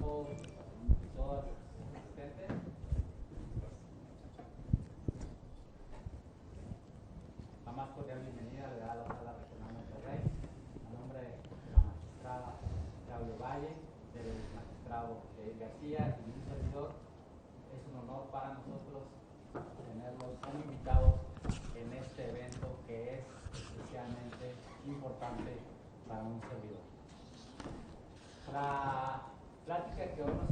todos y todas los asistentes. La más cordial bienvenida le da la Sala Regional Monterrey a nombre de la magistrada Claudio Valle, del magistrado Jair García y un servidor. Es un honor para nosotros tenerlos como invitados en este evento que es especialmente importante para un servidor. La plática que hoy nos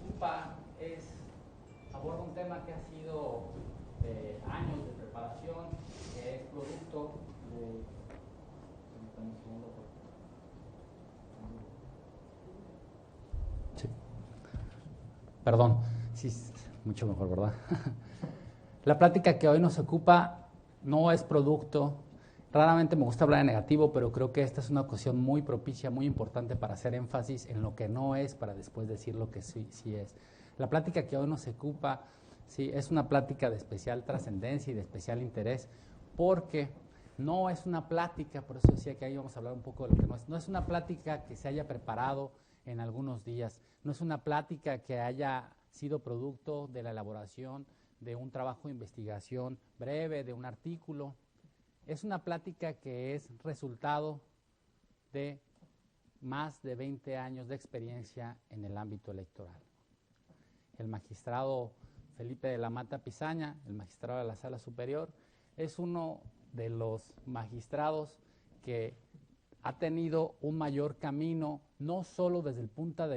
ocupa aborda un tema que ha sido años de preparación, que es producto de... Sí. Perdón, sí, mucho mejor, ¿verdad? La plática que hoy nos ocupa no es producto. Raramente me gusta hablar de negativo, pero creo que esta es una ocasión muy propicia, muy importante para hacer énfasis en lo que no es, para después decir lo que sí es. La plática que hoy nos ocupa, sí, es una plática de especial trascendencia y de especial interés, porque no es una plática, por eso decía que ahí vamos a hablar un poco de lo que no es una plática que se haya preparado en algunos días, no es una plática que haya sido producto de la elaboración de un trabajo de investigación breve, de un artículo. Es una plática que es resultado de más de 20 años de experiencia en el ámbito electoral. El magistrado Felipe de la Mata Pizaña, el magistrado de la Sala Superior, es uno de los magistrados que ha tenido un mayor camino, no solo desde el punto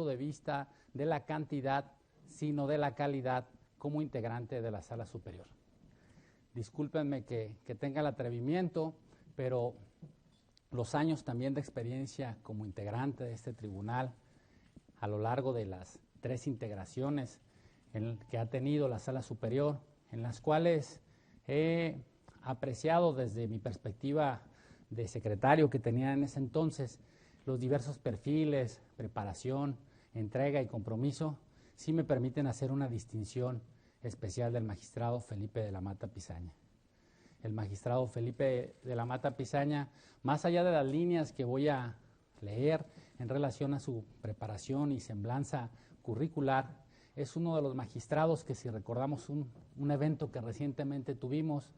de vista de la cantidad, sino de la calidad como integrante de la Sala Superior. Discúlpenme que tenga el atrevimiento, pero los años también de experiencia como integrante de este tribunal, a lo largo de las 3 integraciones que ha tenido la Sala Superior, en las cuales he apreciado desde mi perspectiva de secretario que tenía en ese entonces los diversos perfiles, preparación, entrega y compromiso, sí me permiten hacer una distinción especial del magistrado Felipe de la Mata Pizaña. El magistrado Felipe de la Mata Pizaña, más allá de las líneas que voy a leer en relación a su preparación y semblanza curricular, es uno de los magistrados que, si recordamos un evento que recientemente tuvimos,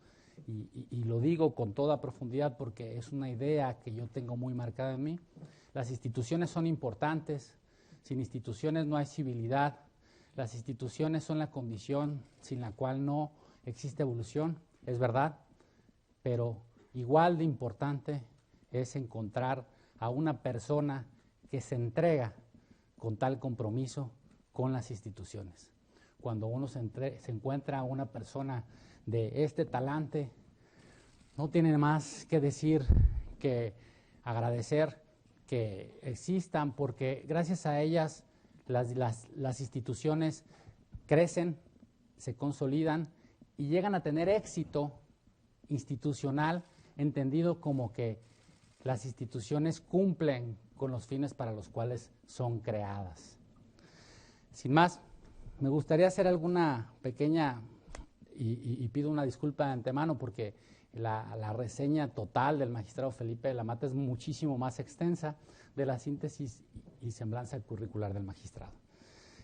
y lo digo con toda profundidad porque es una idea que yo tengo muy marcada en mí, las instituciones son importantes, sin instituciones no hay civilidad. Las instituciones son la condición sin la cual no existe evolución, es verdad, pero igual de importante es encontrar a una persona que se entrega con tal compromiso con las instituciones. Cuando uno se encuentra a una persona de este talante, no tiene más que decir que agradecer que existan, porque gracias a ellas las instituciones crecen, se consolidan y llegan a tener éxito institucional, entendido como que las instituciones cumplen con los fines para los cuales son creadas. Sin más, me gustaría hacer alguna pequeña, y pido una disculpa de antemano porque la reseña total del magistrado Felipe de la Mata es muchísimo más extensa de la síntesis y semblanza curricular del magistrado.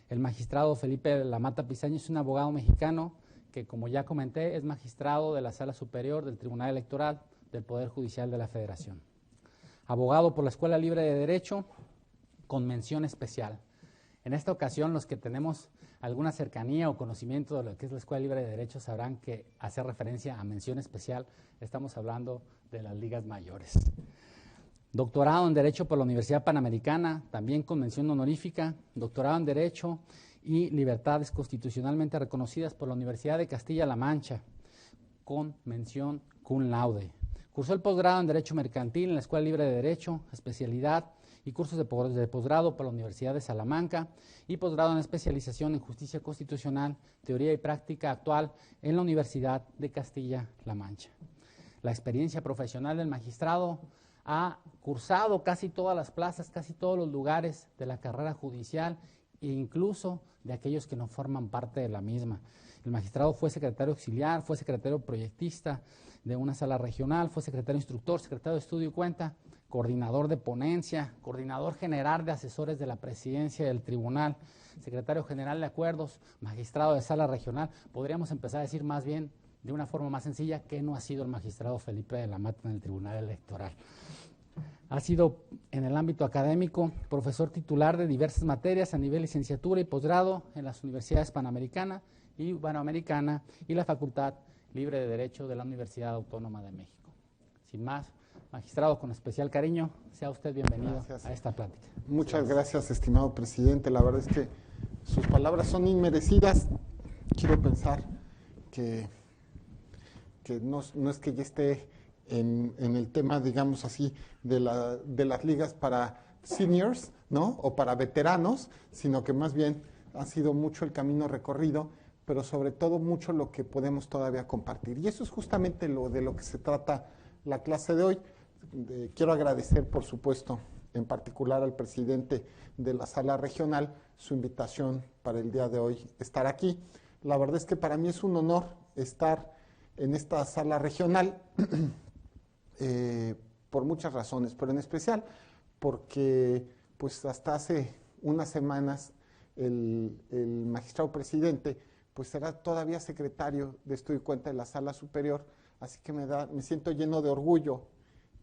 El magistrado Felipe de la Mata Pizaña es un abogado mexicano que, como ya comenté, es magistrado de la Sala Superior del Tribunal Electoral del Poder Judicial de la Federación. Abogado por la Escuela Libre de Derecho con mención especial. En esta ocasión, los que tenemos alguna cercanía o conocimiento de lo que es la Escuela Libre de Derecho sabrán que hacer referencia a mención especial estamos hablando de las ligas mayores. Doctorado en Derecho por la Universidad Panamericana, también con mención honorífica, doctorado en Derecho y Libertades constitucionalmente reconocidas por la Universidad de Castilla-La Mancha, con mención cum laude. Cursó el posgrado en Derecho Mercantil en la Escuela Libre de Derecho, especialidad y cursos de posgrado por la Universidad de Salamanca y posgrado en especialización en Justicia Constitucional, Teoría y Práctica Actual en la Universidad de Castilla-La Mancha. La experiencia profesional del magistrado ha cursado casi todas las plazas, casi todos los lugares de la carrera judicial e incluso de aquellos que no forman parte de la misma. El magistrado fue secretario auxiliar, fue secretario proyectista de una sala regional, fue secretario instructor, secretario de estudio y cuenta, coordinador de ponencia, coordinador general de asesores de la presidencia del tribunal, secretario general de acuerdos, magistrado de sala regional. Podríamos empezar a decir más bien, de una forma más sencilla, que no ha sido el magistrado Felipe de la Mata en el Tribunal Electoral. Ha sido, en el ámbito académico, profesor titular de diversas materias a nivel licenciatura y posgrado en las universidades Panamericana y Iberoamericana y la Facultad Libre de Derecho de la Universidad Autónoma de México. Sin más, magistrado, con especial cariño, sea usted bienvenido a esta plática. Muchas gracias, estimado presidente. La verdad es que sus palabras son inmerecidas. Quiero pensar que no es que ya esté en el tema, digamos así, de las ligas para seniors, ¿no? O para veteranos, sino que más bien ha sido mucho el camino recorrido, pero sobre todo mucho lo que podemos todavía compartir. Y eso es justamente de lo que se trata la clase de hoy. Quiero agradecer, por supuesto, en particular al presidente de la sala regional, su invitación para el día de hoy estar aquí. La verdad es que para mí es un honor estar en esta sala regional por muchas razones, pero en especial porque pues hasta hace unas semanas el magistrado presidente pues era todavía secretario de estudio y cuenta de la sala superior, así que me siento lleno de orgullo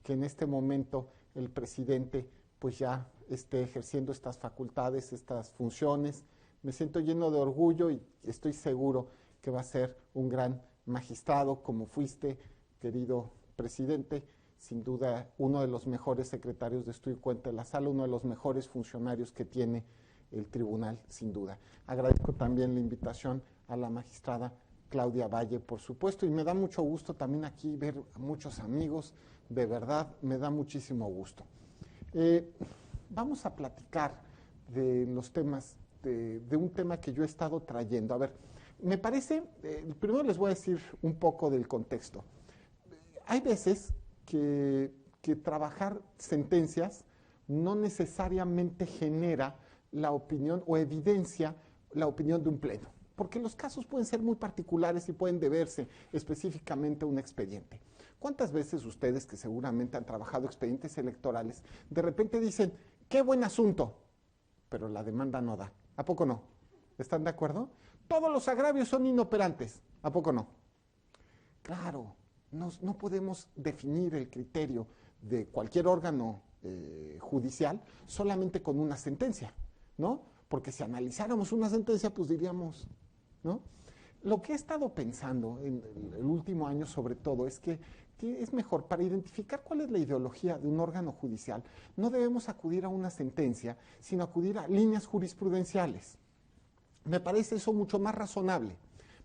que en este momento el presidente pues ya esté ejerciendo estas facultades, estas funciones. Me siento lleno de orgullo y estoy seguro que va a ser un gran magistrado, como fuiste, querido presidente, sin duda uno de los mejores secretarios de estudio y cuenta de la sala, uno de los mejores funcionarios que tiene el tribunal, sin duda. Agradezco también la invitación a la magistrada Claudia Valle, por supuesto, y me da mucho gusto también aquí ver a muchos amigos, de verdad, me da muchísimo gusto. Vamos a platicar de los temas, de un tema que yo he estado trayendo. A ver, me parece, primero les voy a decir un poco del contexto. Hay veces que trabajar sentencias no necesariamente genera la opinión o evidencia la opinión de un pleno, porque los casos pueden ser muy particulares y pueden deberse específicamente a un expediente. ¿Cuántas veces ustedes, que seguramente han trabajado expedientes electorales, de repente dicen, qué buen asunto, pero la demanda no da? ¿A poco no? ¿Están de acuerdo? Todos los agravios son inoperantes. ¿A poco no? Claro, no podemos definir el criterio de cualquier órgano judicial solamente con una sentencia, ¿no? Porque si analizáramos una sentencia, pues diríamos, ¿no? Lo que he estado pensando en el último año sobre todo es que es mejor, para identificar cuál es la ideología de un órgano judicial, no debemos acudir a una sentencia, sino acudir a líneas jurisprudenciales. Me parece eso mucho más razonable.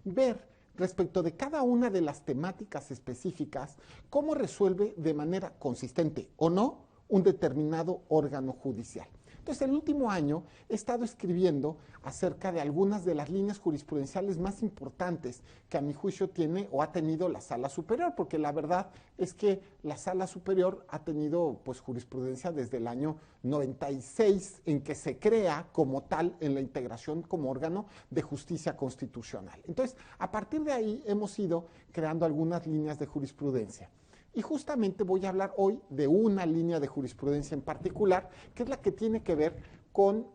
Ver respecto de cada una de las temáticas específicas cómo resuelve de manera consistente o no un determinado órgano judicial. Entonces, el último año he estado escribiendo acerca de algunas de las líneas jurisprudenciales más importantes que a mi juicio tiene o ha tenido la Sala Superior, porque la verdad es que la Sala Superior ha tenido pues jurisprudencia desde el año 96, en que se crea como tal en la integración como órgano de justicia constitucional. Entonces, a partir de ahí hemos ido creando algunas líneas de jurisprudencia. Y justamente voy a hablar hoy de una línea de jurisprudencia en particular, que es la que tiene que ver con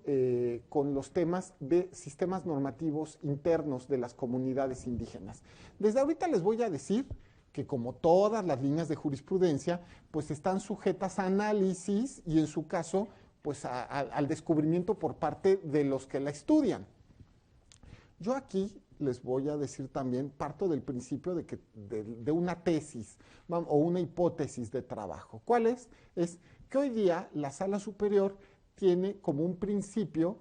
los temas de sistemas normativos internos de las comunidades indígenas. Desde ahorita les voy a decir que, como todas las líneas de jurisprudencia, pues están sujetas a análisis y, en su caso, pues al descubrimiento por parte de los que la estudian. Yo aquí les voy a decir también, parto del principio de una tesis o una hipótesis de trabajo. ¿Cuál es? Es que hoy día la Sala Superior tiene como un principio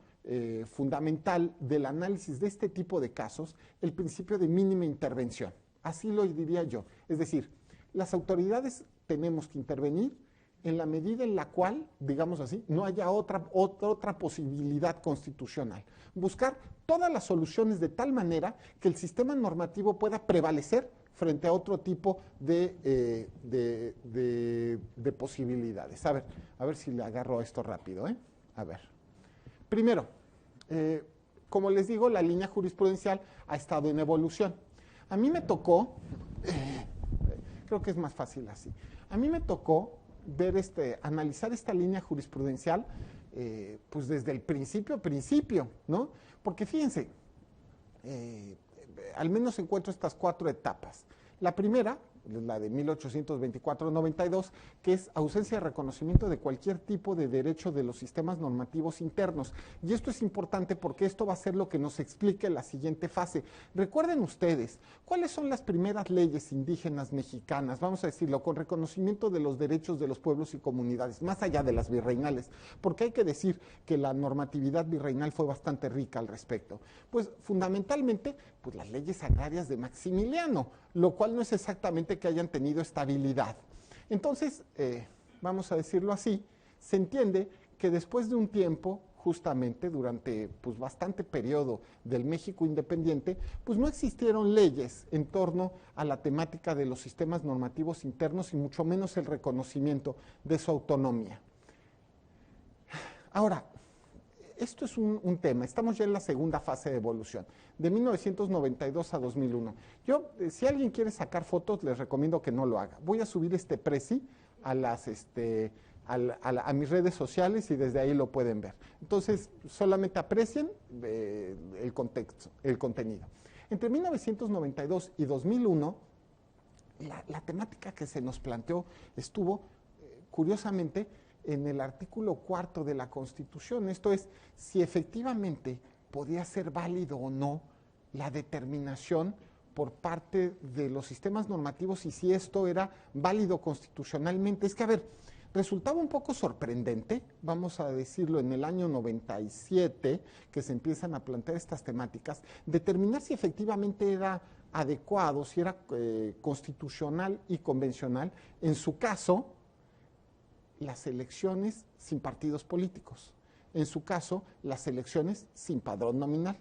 fundamental del análisis de este tipo de casos el principio de mínima intervención. Así lo diría yo. Es decir, las autoridades tenemos que intervenir en la medida en la cual, digamos así, no haya otra posibilidad constitucional. Buscar todas las soluciones de tal manera que el sistema normativo pueda prevalecer frente a otro tipo de posibilidades. A ver si le agarro esto rápido, ¿eh? A ver. Primero, como les digo, la línea jurisprudencial ha estado en evolución. A mí me tocó, creo que es más fácil así, a mí me tocó ver analizar esta línea jurisprudencial pues desde el principio, ¿no? Porque fíjense, al menos encuentro estas 4 etapas. La primera, la de 1824-92, que es ausencia de reconocimiento de cualquier tipo de derecho de los sistemas normativos internos. Y esto es importante porque esto va a ser lo que nos explique la siguiente fase. Recuerden ustedes, ¿cuáles son las primeras leyes indígenas mexicanas? Vamos a decirlo, con reconocimiento de los derechos de los pueblos y comunidades, más allá de las virreinales, porque hay que decir que la normatividad virreinal fue bastante rica al respecto. Pues fundamentalmente, pues las leyes agrarias de Maximiliano, lo cual no es exactamente que hayan tenido estabilidad. Entonces, vamos a decirlo así, se entiende que después de un tiempo, justamente durante pues, bastante periodo del México independiente, pues no existieron leyes en torno a la temática de los sistemas normativos internos y mucho menos el reconocimiento de su autonomía. Ahora, esto es un tema, estamos ya en la segunda fase de evolución, de 1992 a 2001. Yo, si alguien quiere sacar fotos, les recomiendo que no lo haga. Voy a subir este prezi a mis redes sociales y desde ahí lo pueden ver. Entonces, solamente aprecien el contexto, el contenido. Entre 1992 y 2001, la temática que se nos planteó estuvo, curiosamente, en el artículo 4 de la Constitución, esto es, si efectivamente podía ser válido o no la determinación por parte de los sistemas normativos y si esto era válido constitucionalmente. Es que, a ver, resultaba un poco sorprendente, vamos a decirlo, en el año 97, que se empiezan a plantear estas temáticas, determinar si efectivamente era adecuado, si era constitucional y convencional, en su caso, las elecciones sin partidos políticos, en su caso, las elecciones sin padrón nominal,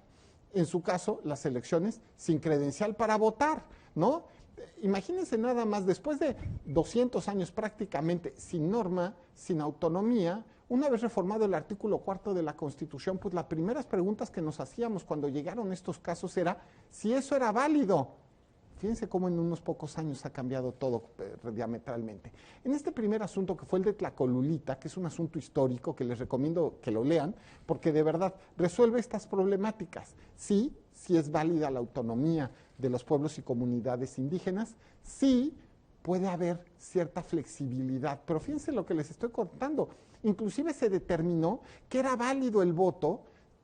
en su caso, las elecciones sin credencial para votar, ¿no? Imagínense nada más, después de 200 años prácticamente sin norma, sin autonomía, una vez reformado el artículo 4 de la Constitución, pues las primeras preguntas que nos hacíamos cuando llegaron estos casos era si eso era válido. Fíjense cómo en unos pocos años ha cambiado todo diametralmente. En este primer asunto, que fue el de Tlacolulita, que es un asunto histórico que les recomiendo que lo lean, porque de verdad resuelve estas problemáticas. Sí es válida la autonomía de los pueblos y comunidades indígenas, sí puede haber cierta flexibilidad, pero fíjense lo que les estoy contando. Inclusive se determinó que era válido el voto,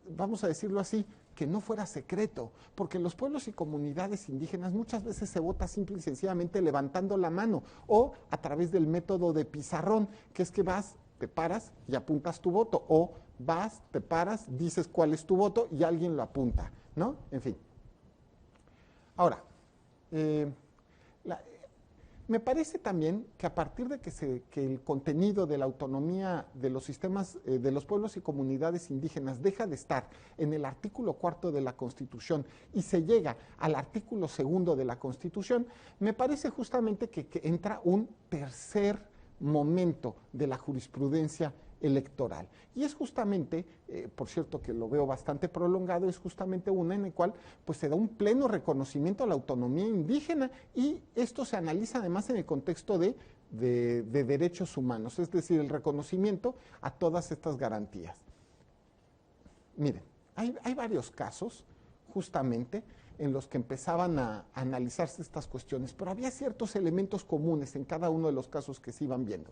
vamos a decirlo así, que no fuera secreto, porque en los pueblos y comunidades indígenas muchas veces se vota simple y sencillamente levantando la mano o a través del método de pizarrón, que es que vas, te paras y apuntas tu voto, o vas, te paras, dices cuál es tu voto y alguien lo apunta, ¿no? En fin. Ahora, me parece también que a partir de que el contenido de la autonomía de los sistemas de los pueblos y comunidades indígenas deja de estar en el artículo 4 de la Constitución y se llega al artículo 2 de la Constitución, me parece justamente que entra un tercer momento de la jurisprudencia electoral. Y es justamente, por cierto que lo veo bastante prolongado, es justamente una en el cual pues, se da un pleno reconocimiento a la autonomía indígena y esto se analiza además en el contexto de derechos humanos, es decir, el reconocimiento a todas estas garantías. Miren, hay varios casos justamente en los que empezaban a analizarse estas cuestiones, pero había ciertos elementos comunes en cada uno de los casos que se iban viendo.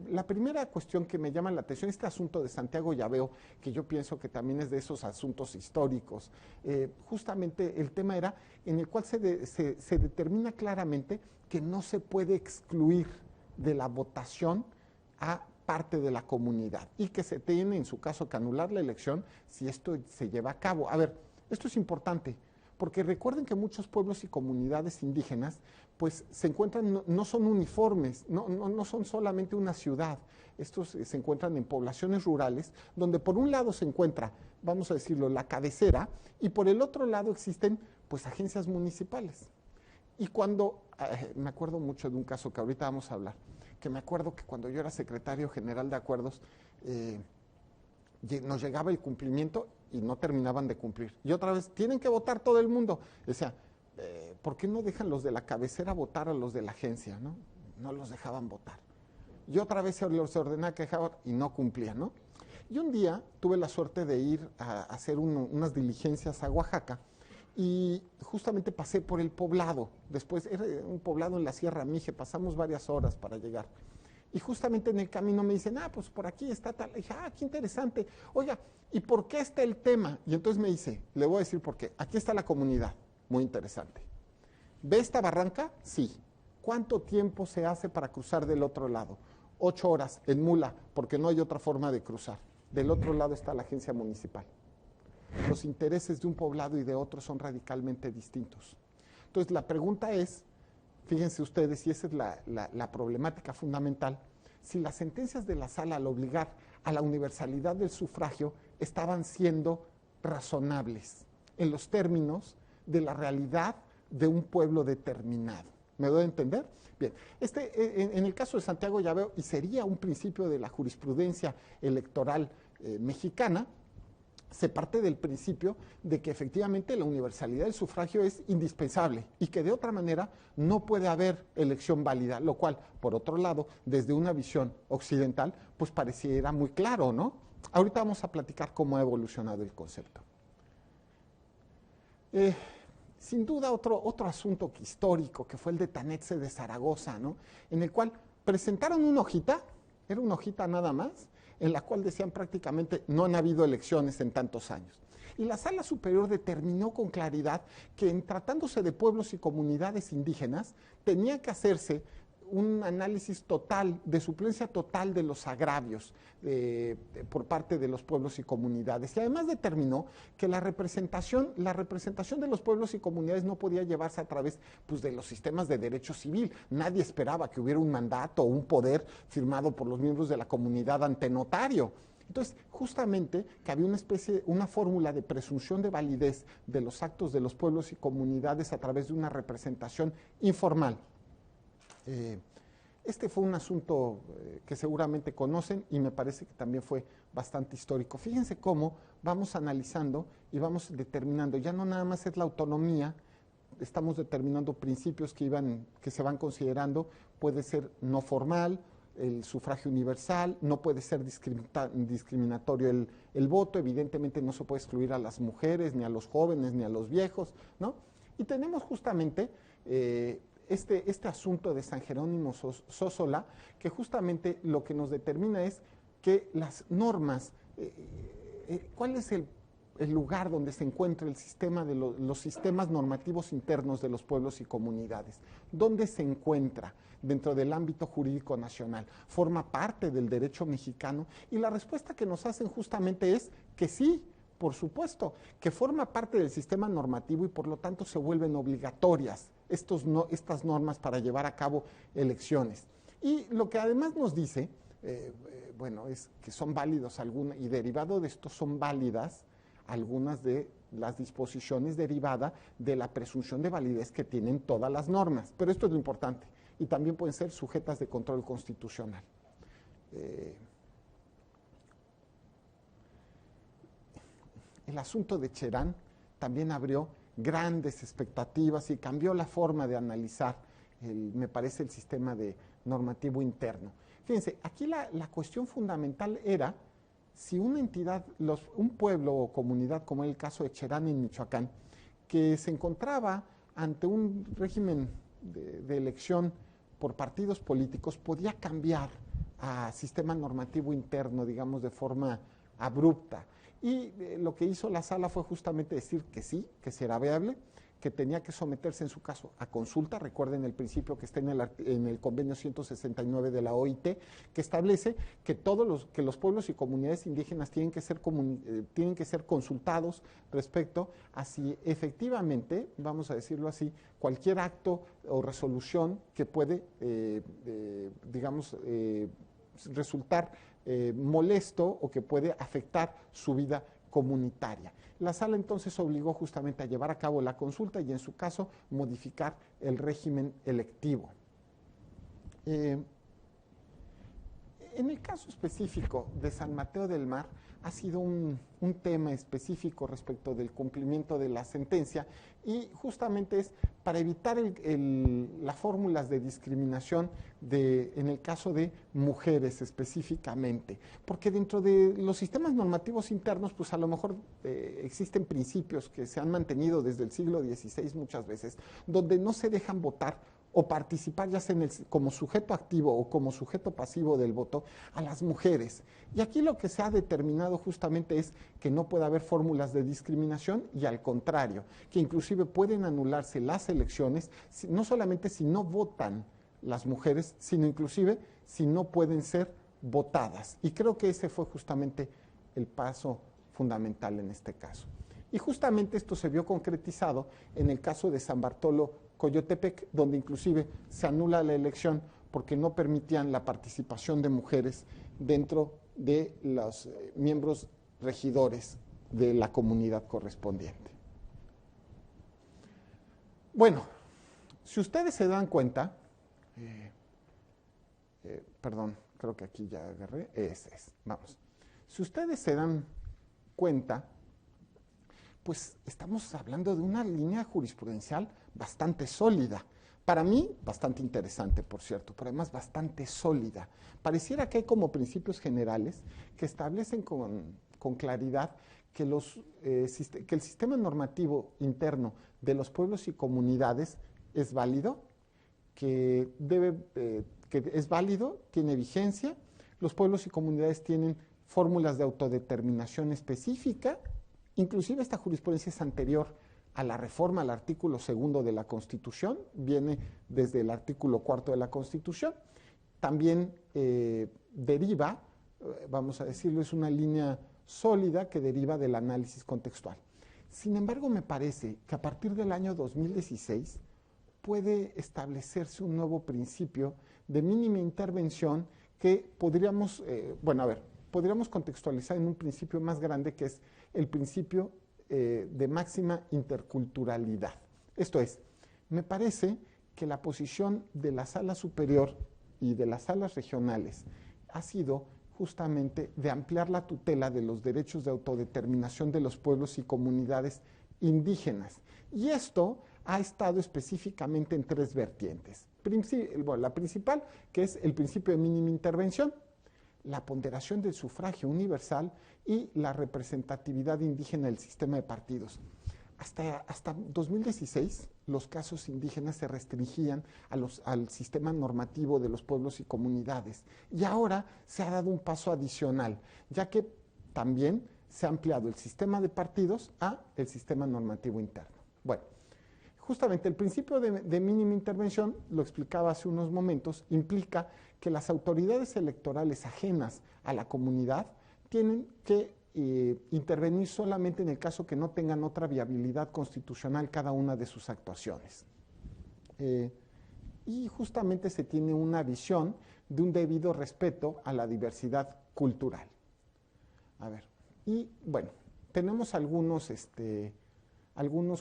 La primera cuestión que me llama la atención, este asunto de Santiago Llaveo, que yo pienso que también es de esos asuntos históricos, justamente el tema era en el cual se determina claramente que no se puede excluir de la votación a parte de la comunidad y que se tiene en su caso que anular la elección si esto se lleva a cabo. A ver, esto es importante, porque recuerden que muchos pueblos y comunidades indígenas pues se encuentran, no son uniformes, no son solamente una ciudad, estos se encuentran en poblaciones rurales, donde por un lado se encuentra, vamos a decirlo, la cabecera, y por el otro lado existen pues agencias municipales. Y cuando, me acuerdo mucho de un caso que ahorita vamos a hablar, que me acuerdo que cuando yo era secretario general de acuerdos, nos llegaba el cumplimiento y no terminaban de cumplir. Y otra vez, tienen que votar todo el mundo. Decía, ¿por qué no dejan los de la cabecera votar a los de la agencia? No los dejaban votar. Y otra vez se ordenaba que dejaban y no cumplían, ¿no? Y un día tuve la suerte de ir a hacer unas diligencias a Oaxaca y justamente pasé por el poblado. Después era un poblado en la Sierra Mije, pasamos varias horas para llegar. Y justamente en el camino me dicen, pues por aquí está tal. Y dije, qué interesante. Oiga, ¿y por qué está el tema? Y entonces me dice, le voy a decir por qué. Aquí está la comunidad, muy interesante. ¿Ve esta barranca? Sí. ¿Cuánto tiempo se hace para cruzar del otro lado? 8 horas en mula, porque no hay otra forma de cruzar. Del otro lado está la agencia municipal. Los intereses de un poblado y de otro son radicalmente distintos. Entonces la pregunta es, fíjense ustedes, y esa es la problemática fundamental, si las sentencias de la sala al obligar a la universalidad del sufragio estaban siendo razonables en los términos de la realidad de un pueblo determinado. ¿Me doy a entender? Bien, en el caso de Santiago Llaveo, y sería un principio de la jurisprudencia electoral mexicana, se parte del principio de que efectivamente la universalidad del sufragio es indispensable y que de otra manera no puede haber elección válida, lo cual, por otro lado, desde una visión occidental, pues pareciera muy claro, ¿no? Ahorita vamos a platicar cómo ha evolucionado el concepto. Sin duda otro asunto histórico que fue el de Tanetze de Zaragoza, ¿no? En el cual presentaron una hojita, era una hojita nada más, en la cual decían prácticamente no han habido elecciones en tantos años. Y la Sala Superior determinó con claridad que en tratándose de pueblos y comunidades indígenas tenía que hacerse un análisis total, de suplencia total de los agravios por parte de los pueblos y comunidades. Y además determinó que la representación de los pueblos y comunidades no podía llevarse a través pues, de los sistemas de derecho civil. Nadie esperaba que hubiera un mandato o un poder firmado por los miembros de la comunidad ante notario. Entonces, justamente que había una fórmula de presunción de validez de los actos de los pueblos y comunidades a través de una representación informal. Este fue un asunto que seguramente conocen y me parece que también fue bastante histórico. Fíjense cómo vamos analizando y vamos determinando, ya no nada más es la autonomía, estamos determinando principios que se van considerando, puede ser no formal, el sufragio universal, no puede ser discriminatorio el voto, evidentemente no se puede excluir a las mujeres, ni a los jóvenes, ni a los viejos, ¿no? Y tenemos justamente este asunto de San Jerónimo Sósola, que justamente lo que nos determina es que las normas, ¿cuál es el lugar donde se encuentra el sistema de los sistemas normativos internos de los pueblos y comunidades? ¿Dónde se encuentra dentro del ámbito jurídico nacional? ¿Forma parte del derecho mexicano? Y la respuesta que nos hacen justamente es que sí, por supuesto, que forma parte del sistema normativo y por lo tanto se vuelven obligatorias estas normas para llevar a cabo elecciones. Y lo que además nos dice, es que son válidos algunas, y derivado de esto son válidas algunas de las disposiciones derivadas de la presunción de validez que tienen todas las normas. Pero esto es lo importante, y también pueden ser sujetas de control constitucional. El asunto de Cherán también abrió grandes expectativas y cambió la forma de analizar, me parece, el sistema normativo interno. Fíjense, aquí la cuestión fundamental era si una entidad, un pueblo o comunidad, como en el caso de Cherán en Michoacán, que se encontraba ante un régimen de elección por partidos políticos, podía cambiar a sistema normativo interno, digamos, de forma abrupta. Y lo que hizo la sala fue justamente decir que sí, que será viable, que tenía que someterse en su caso a consulta. Recuerden el principio que está en el convenio 169 de la OIT, que establece que que los pueblos y comunidades indígenas tienen que ser consultados respecto a si efectivamente, vamos a decirlo así, cualquier acto o resolución que puede, resultar molesto o que puede afectar su vida comunitaria. La sala entonces obligó justamente a llevar a cabo la consulta y en su caso modificar el régimen electivo. En el caso específico de San Mateo del Mar, ha sido un tema específico respecto del cumplimiento de la sentencia y justamente es para evitar las fórmulas de discriminación en el caso de mujeres específicamente, porque dentro de los sistemas normativos internos, pues a lo mejor existen principios que se han mantenido desde el siglo XVI muchas veces, donde no se dejan votar o participar ya sea como sujeto activo o como sujeto pasivo del voto a las mujeres. Y aquí lo que se ha determinado justamente es que no puede haber fórmulas de discriminación y al contrario, que inclusive pueden anularse las elecciones, no solamente si no votan las mujeres, sino inclusive si no pueden ser votadas. Y creo que ese fue justamente el paso fundamental en este caso. Y justamente esto se vio concretizado en el caso de San Bartolo Coyotepec, donde inclusive se anula la elección porque no permitían la participación de mujeres dentro de los miembros regidores de la comunidad correspondiente. Bueno, si ustedes se dan cuenta, perdón, creo que aquí ya agarré, ese es, vamos. Si ustedes se dan cuenta, pues estamos hablando de una línea jurisprudencial bastante sólida. Para mí, bastante interesante, por cierto, pero además bastante sólida. Pareciera que hay como principios generales que establecen con claridad que el sistema normativo interno de los pueblos y comunidades es válido, que es válido, tiene vigencia. Los pueblos y comunidades tienen fórmulas de autodeterminación específica. Inclusive esta jurisprudencia es anterior a la reforma al artículo 2 de la Constitución, viene desde el artículo 4 de la Constitución. También deriva, vamos a decirlo, es una línea sólida que deriva del análisis contextual. Sin embargo, me parece que a partir del año 2016 puede establecerse un nuevo principio de mínima intervención que podríamos, podríamos contextualizar en un principio más grande que es el principio de máxima interculturalidad. Esto es, me parece que la posición de la Sala Superior y de las salas regionales ha sido justamente de ampliar la tutela de los derechos de autodeterminación de los pueblos y comunidades indígenas. Y esto ha estado específicamente en tres vertientes. La principal, que es el principio de mínima intervención, la ponderación del sufragio universal y la representatividad indígena del sistema de partidos. Hasta 2016, los casos indígenas se restringían al sistema normativo de los pueblos y comunidades. Y ahora se ha dado un paso adicional, ya que también se ha ampliado el sistema de partidos a el sistema normativo interno. Bueno, justamente el principio de mínima intervención, lo explicaba hace unos momentos, implica que las autoridades electorales ajenas a la comunidad tienen que intervenir solamente en el caso que no tengan otra viabilidad constitucional cada una de sus actuaciones. Y justamente se tiene una visión de un debido respeto a la diversidad cultural. A ver, y bueno, tenemos algunos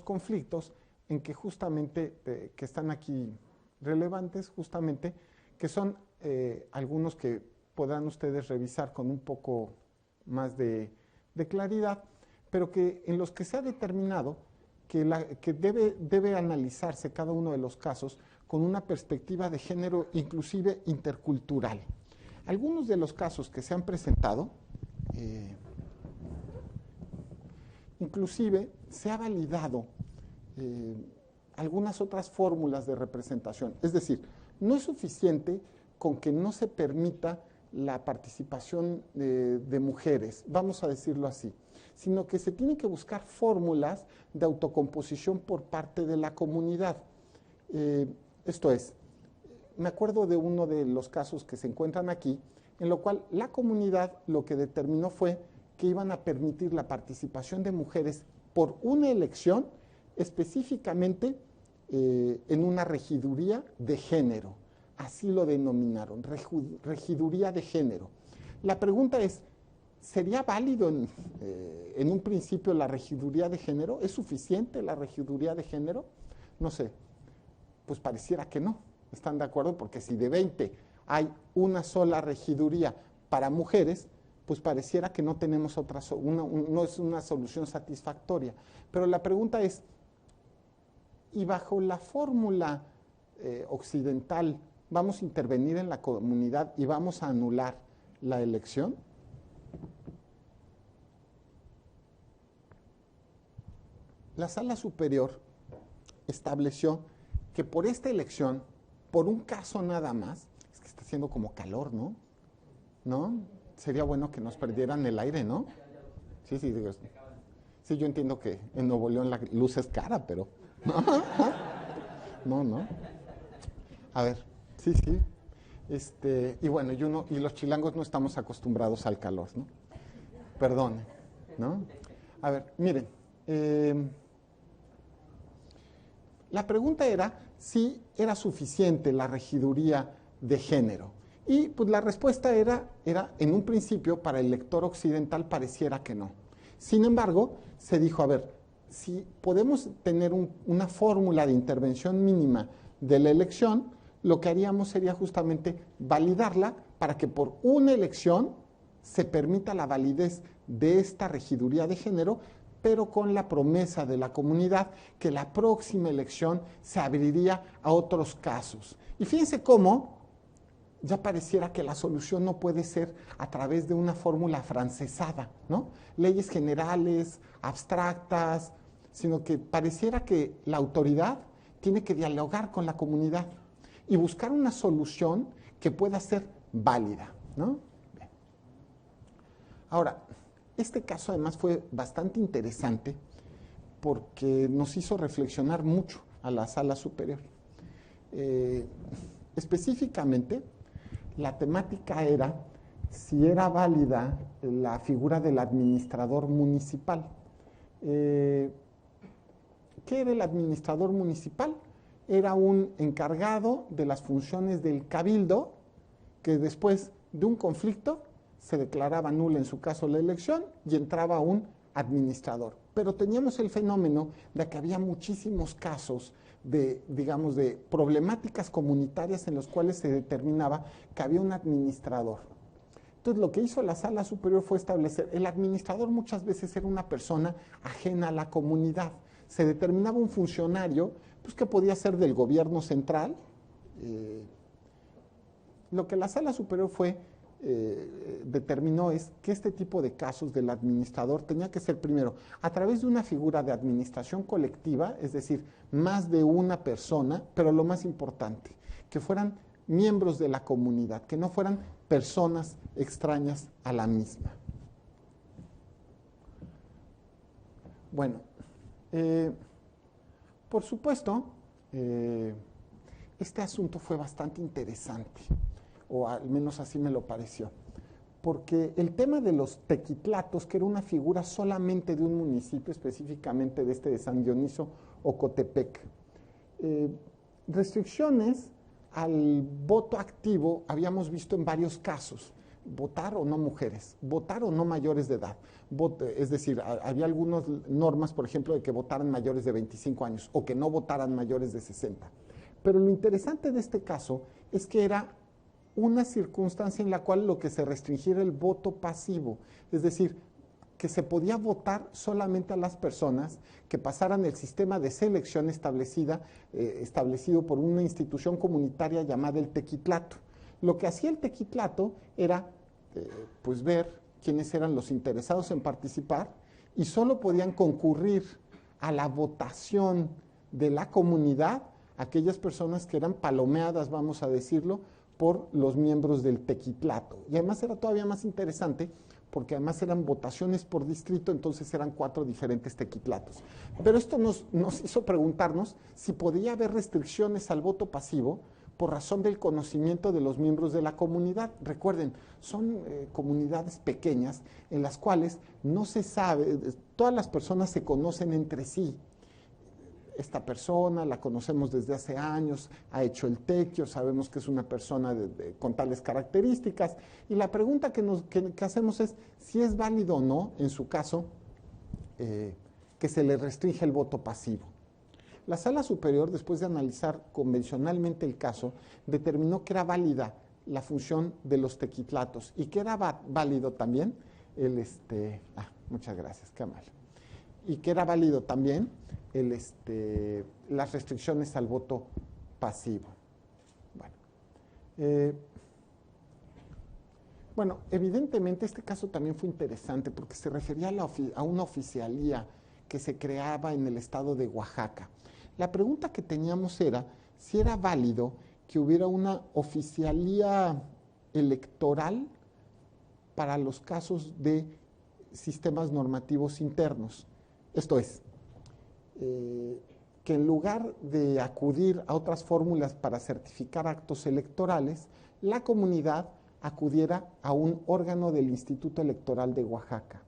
conflictos en que justamente, que están aquí relevantes, justamente, que son algunos que podrán ustedes revisar con un poco más de claridad, pero que en los que se ha determinado que debe analizarse cada uno de los casos con una perspectiva de género, inclusive intercultural. Algunos de los casos que se han presentado, inclusive se ha validado algunas otras fórmulas de representación. Es decir, no es suficiente con que no se permita la participación de mujeres, vamos a decirlo así, sino que se tienen que buscar fórmulas de autocomposición por parte de la comunidad. Esto es, me acuerdo de uno de los casos que se encuentran aquí, en lo cual la comunidad lo que determinó fue que iban a permitir la participación de mujeres por una elección específicamente en una regiduría de género. Así lo denominaron, regiduría de género. La pregunta es, ¿sería válido en un principio la regiduría de género? ¿Es suficiente la regiduría de género? No sé, pues pareciera que no. ¿Están de acuerdo? Porque si de 20 hay una sola regiduría para mujeres, pues pareciera que no tenemos no es una solución satisfactoria. Pero la pregunta es, ¿y bajo la fórmula occidental vamos a intervenir en la comunidad y vamos a anular la elección? La Sala Superior estableció que por esta elección, por un caso nada más, es que está haciendo como calor, ¿no? ¿No? Sería bueno que nos perdieran el aire, ¿no? Sí, sí, digo, sí, yo entiendo que en Nuevo León la luz es cara, pero no. A ver, sí. Y bueno, y los chilangos no estamos acostumbrados al calor, ¿no? Perdón, ¿no? A ver, miren, la pregunta era si era suficiente la regiduría de género. Y pues la respuesta era en un principio, para el lector occidental pareciera que no. Sin embargo, se dijo, a ver, si podemos tener una fórmula de intervención mínima de la elección, lo que haríamos sería justamente validarla para que por una elección se permita la validez de esta regiduría de género, pero con la promesa de la comunidad que la próxima elección se abriría a otros casos. Y fíjense cómo ya pareciera que la solución no puede ser a través de una fórmula afrancesada, ¿no? Leyes generales, abstractas, sino que pareciera que la autoridad tiene que dialogar con la comunidad y buscar una solución que pueda ser válida, ¿no? Bien. Ahora, este caso además fue bastante interesante porque nos hizo reflexionar mucho a la Sala Superior. Específicamente, la temática era si era válida la figura del administrador municipal. ¿Qué era el administrador municipal? Era un encargado de las funciones del cabildo que después de un conflicto se declaraba nula en su caso la elección y entraba un administrador. Pero teníamos el fenómeno de que había muchísimos casos de problemáticas comunitarias en los cuales se determinaba que había un administrador. Entonces lo que hizo la Sala Superior fue establecer, el administrador muchas veces era una persona ajena a la comunidad. Se determinaba un funcionario, pues que podía ser del gobierno central. Lo que la Sala Superior determinó es que este tipo de casos del administrador tenía que ser primero a través de una figura de administración colectiva, es decir, más de una persona, pero lo más importante, que fueran miembros de la comunidad, que no fueran personas extrañas a la misma. Bueno, por supuesto, este asunto fue bastante interesante, o al menos así me lo pareció, porque el tema de los tequitlatos, que era una figura solamente de un municipio, específicamente de San Dionisio Ocotepec, restricciones al voto activo habíamos visto en varios casos: votar o no mujeres, votar o no mayores de edad, es decir, había algunas normas, por ejemplo, de que votaran mayores de 25 años o que no votaran mayores de 60. Pero lo interesante de este caso es que era una circunstancia en la cual lo que se restringía era el voto pasivo, es decir, que se podía votar solamente a las personas que pasaran el sistema de selección establecido por una institución comunitaria llamada el tequitlato. Lo que hacía el tequitlato era pues ver quiénes eran los interesados en participar, y solo podían concurrir a la votación de la comunidad aquellas personas que eran palomeadas, vamos a decirlo, por los miembros del tequitlato. Y además era todavía más interesante porque además eran votaciones por distrito, entonces eran 4 diferentes tequitlatos. Pero esto nos hizo preguntarnos si podía haber restricciones al voto pasivo por razón del conocimiento de los miembros de la comunidad. Recuerden, son comunidades pequeñas en las cuales no se sabe, todas las personas se conocen entre sí. Esta persona la conocemos desde hace años, ha hecho el tequio, sabemos que es una persona con tales características, y la pregunta que hacemos es si es válido o no, en su caso, que se le restringe el voto pasivo. La Sala Superior, después de analizar convencionalmente el caso, determinó que era válida la función de los tequitlatos y que era válido también muchas gracias, qué amable. Y que era válido también las restricciones al voto pasivo. Bueno, evidentemente este caso también fue interesante porque se refería a una oficialía que se creaba en el estado de Oaxaca. La pregunta que teníamos era si era válido que hubiera una oficialía electoral para los casos de sistemas normativos internos. Esto es, que en lugar de acudir a otras fórmulas para certificar actos electorales, la comunidad acudiera a un órgano del Instituto Electoral de Oaxaca.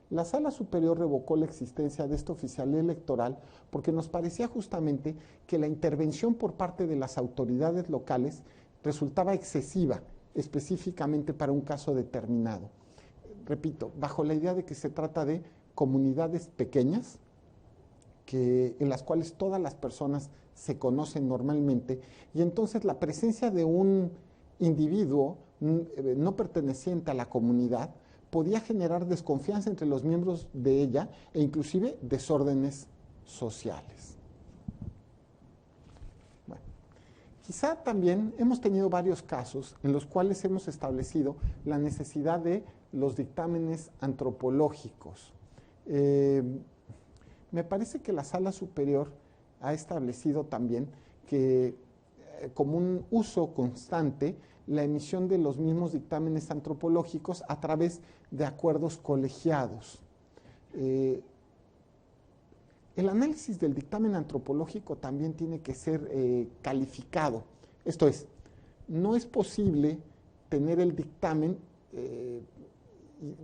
La Sala Superior revocó la existencia de esta oficialía electoral porque nos parecía justamente que la intervención por parte de las autoridades locales resultaba excesiva, específicamente para un caso determinado. Repito, bajo la idea de que se trata de comunidades pequeñas, en las cuales todas las personas se conocen normalmente, y entonces la presencia de un individuo no perteneciente a la comunidad podía generar desconfianza entre los miembros de ella e inclusive desórdenes sociales. Bueno, quizá también hemos tenido varios casos en los cuales hemos establecido la necesidad de los dictámenes antropológicos. Me parece que la Sala Superior ha establecido también que como un uso constante la emisión de los mismos dictámenes antropológicos a través de acuerdos colegiados. El análisis del dictamen antropológico también tiene que ser calificado. Esto es, no es posible tener el dictamen,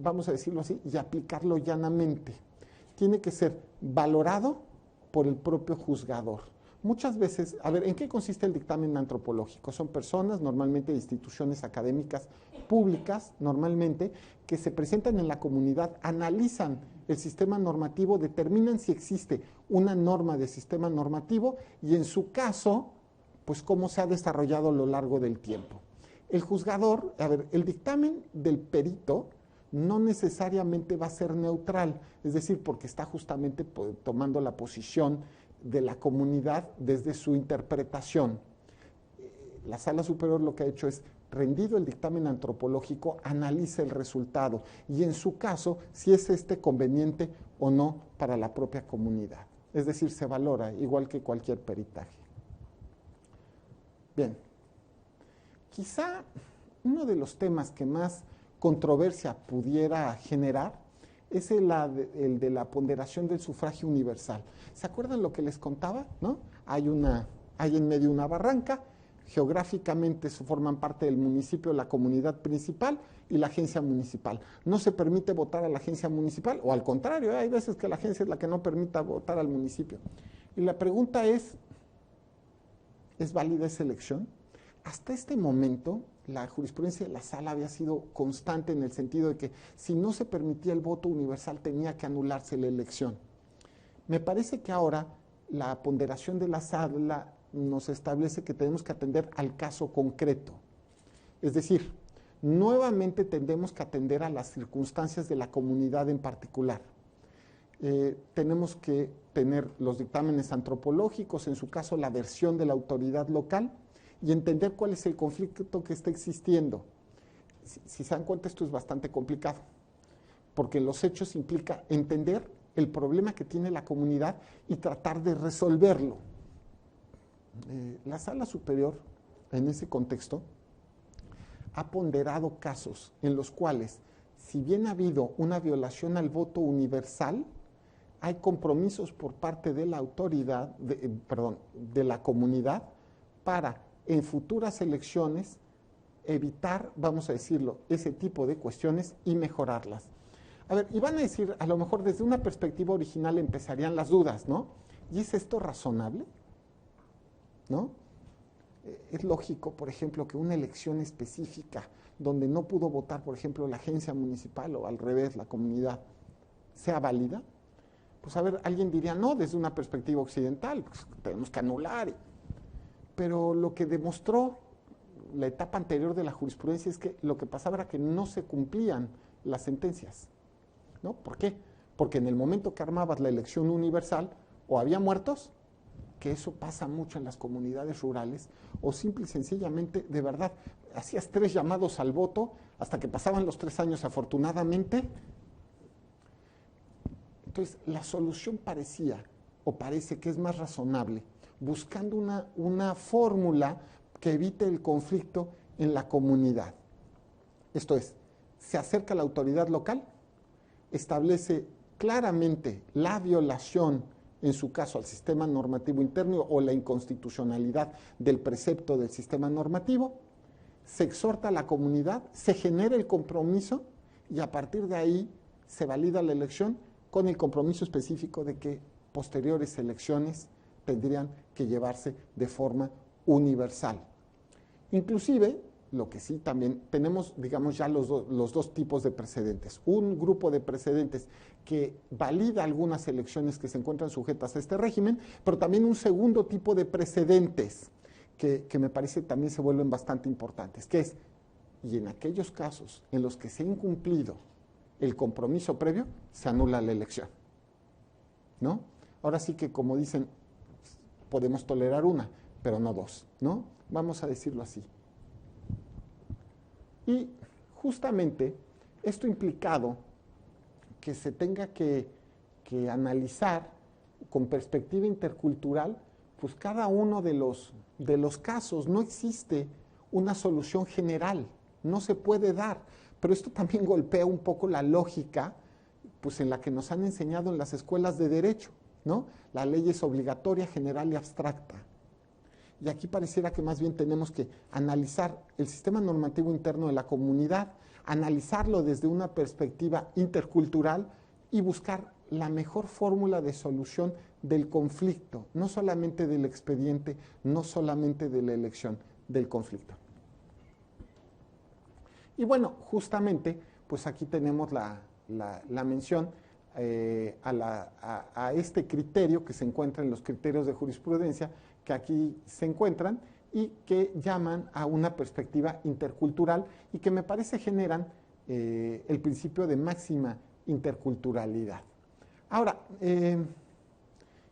vamos a decirlo así, y aplicarlo llanamente. Tiene que ser valorado por el propio juzgador. Muchas veces, a ver, ¿en qué consiste el dictamen antropológico? Son personas, normalmente de instituciones académicas públicas, normalmente, que se presentan en la comunidad, analizan el sistema normativo, determinan si existe una norma de sistema normativo y en su caso, pues cómo se ha desarrollado a lo largo del tiempo. El juzgador, a ver, el dictamen del perito no necesariamente va a ser neutral, es decir, porque está justamente tomando la posición de la comunidad desde su interpretación. La Sala Superior lo que ha hecho es, rendido el dictamen antropológico, analiza el resultado y en su caso, si es conveniente o no para la propia comunidad. Es decir, se valora igual que cualquier peritaje. Bien, quizá uno de los temas que más controversia pudiera generar es el de la ponderación del sufragio universal. ¿Se acuerdan lo que les contaba? ¿No? Hay en medio una barranca, geográficamente forman parte del municipio la comunidad principal y la agencia municipal. No se permite votar a la agencia municipal, o al contrario, hay veces que la agencia es la que no permita votar al municipio. Y la pregunta ¿es válida esa elección? Hasta este momento, la jurisprudencia de la Sala había sido constante en el sentido de que si no se permitía el voto universal tenía que anularse la elección. Me parece que ahora la ponderación de la Sala nos establece que tenemos que atender al caso concreto. Es decir, nuevamente tendremos que atender a las circunstancias de la comunidad en particular. Tenemos que tener los dictámenes antropológicos, en su caso la versión de la autoridad local, y entender cuál es el conflicto que está existiendo. Si se dan cuenta, esto es bastante complicado, porque los hechos implica entender el problema que tiene la comunidad y tratar de resolverlo. La Sala Superior, en ese contexto, ha ponderado casos en los cuales, si bien ha habido una violación al voto universal, hay compromisos por parte de la autoridad, de la comunidad, para en futuras elecciones evitar, vamos a decirlo, ese tipo de cuestiones y mejorarlas. A ver, y van a decir, a lo mejor desde una perspectiva original empezarían las dudas, ¿no? ¿Y es esto razonable? ¿No? Es lógico, por ejemplo, que una elección específica donde no pudo votar, por ejemplo, la agencia municipal o al revés, la comunidad, sea válida. Pues a ver, alguien diría, no, desde una perspectiva occidental, pues tenemos que anular. Pero lo que demostró la etapa anterior de la jurisprudencia es que lo que pasaba era que no se cumplían las sentencias, ¿no? ¿Por qué? Porque en el momento que armabas la elección universal, o había muertos, que eso pasa mucho en las comunidades rurales, o simple y sencillamente, de verdad, hacías 3 llamados al voto hasta que pasaban los 3 años, afortunadamente. Entonces, la solución parecía, o parece que es más razonable, buscando una fórmula que evite el conflicto en la comunidad. Esto es, se acerca a la autoridad local, establece claramente la violación, en su caso, al sistema normativo interno o la inconstitucionalidad del precepto del sistema normativo, se exhorta a la comunidad, se genera el compromiso y a partir de ahí se valida la elección con el compromiso específico de que posteriores elecciones tendrían que llevarse de forma universal. Inclusive, lo que sí también tenemos, digamos, ya los dos tipos de precedentes. Un grupo de precedentes que valida algunas elecciones que se encuentran sujetas a este régimen, pero también un segundo tipo de precedentes que me parece también se vuelven bastante importantes, que es, y en aquellos casos en los que se ha incumplido el compromiso previo, se anula la elección, ¿no? Ahora sí que, como dicen, podemos tolerar una, pero no 2, ¿no? Vamos a decirlo así. Y justamente esto implicado que se tenga que analizar con perspectiva intercultural, pues cada uno de los casos. No existe una solución general, no se puede dar, pero esto también golpea un poco la lógica, pues en la que nos han enseñado en las escuelas de derecho, ¿no? La ley es obligatoria, general y abstracta. Y aquí pareciera que más bien tenemos que analizar el sistema normativo interno de la comunidad, analizarlo desde una perspectiva intercultural y buscar la mejor fórmula de solución del conflicto, no solamente del expediente, no solamente de la elección, del conflicto. Y bueno, justamente, pues aquí tenemos la mención a este criterio que se encuentra en los criterios de jurisprudencia, que aquí se encuentran y que llaman a una perspectiva intercultural y que me parece generan el principio de máxima interculturalidad. Ahora,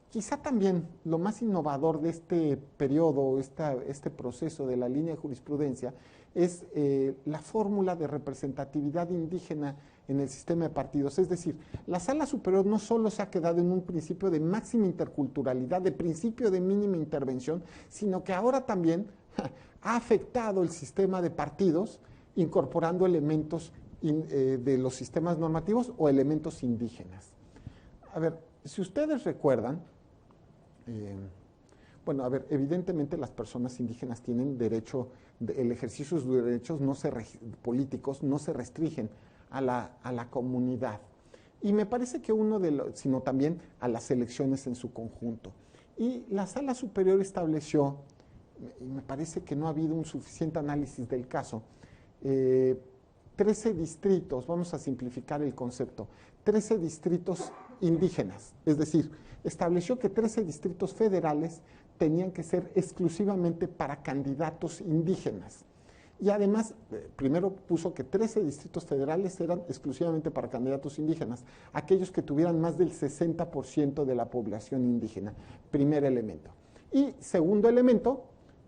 quizá también lo más innovador de este periodo, este proceso de la línea de jurisprudencia, es la fórmula de representatividad indígena en el sistema de partidos. Es decir, la Sala Superior no solo se ha quedado en un principio de máxima interculturalidad, de principio de mínima intervención, sino que ahora también ha afectado el sistema de partidos, incorporando elementos de los sistemas normativos o elementos indígenas. A ver, si ustedes recuerdan, bueno, a ver, evidentemente las personas indígenas tienen derecho, el ejercicio de sus derechos políticos no se restringen a la comunidad. Y me parece que sino también a las elecciones en su conjunto. Y la Sala Superior estableció, y me parece que no ha habido un suficiente análisis del caso, 13 distritos, vamos a simplificar el concepto, 13 distritos indígenas, es decir, estableció que 13 distritos federales tenían que ser exclusivamente para candidatos indígenas. Y además, primero puso que 13 distritos federales eran exclusivamente para candidatos indígenas, aquellos que tuvieran más del 60% de la población indígena, primer elemento. Y segundo elemento,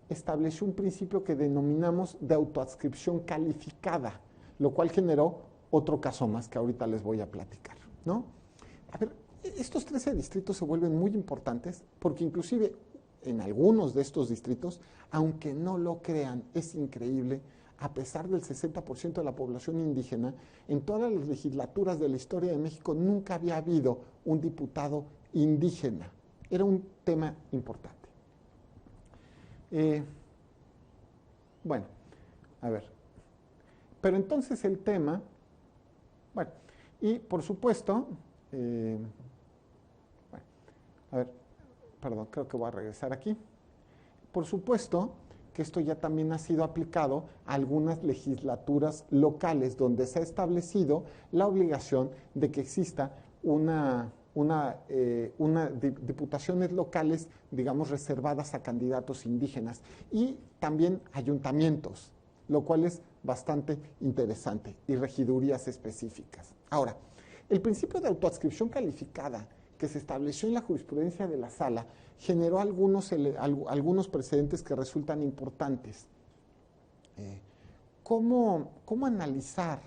estableció un principio que denominamos de autoadscripción calificada, lo cual generó otro caso más que ahorita les voy a platicar, ¿no? A ver, estos 13 distritos se vuelven muy importantes porque inclusive en algunos de estos distritos, aunque no lo crean, es increíble, a pesar del 60% de la población indígena, en todas las legislaturas de la historia de México nunca había habido un diputado indígena. Era un tema importante. Bueno, a ver. Pero entonces el tema, bueno, y por supuesto, bueno, a ver, perdón, creo que voy a regresar aquí. Por supuesto que esto ya también ha sido aplicado a algunas legislaturas locales donde se ha establecido la obligación de que exista una diputaciones locales, digamos, reservadas a candidatos indígenas y también ayuntamientos, lo cual es bastante interesante, y regidurías específicas. Ahora, el principio de autoadscripción calificada que se estableció en la jurisprudencia de la Sala generó algunos precedentes que resultan importantes. ¿Cómo analizar?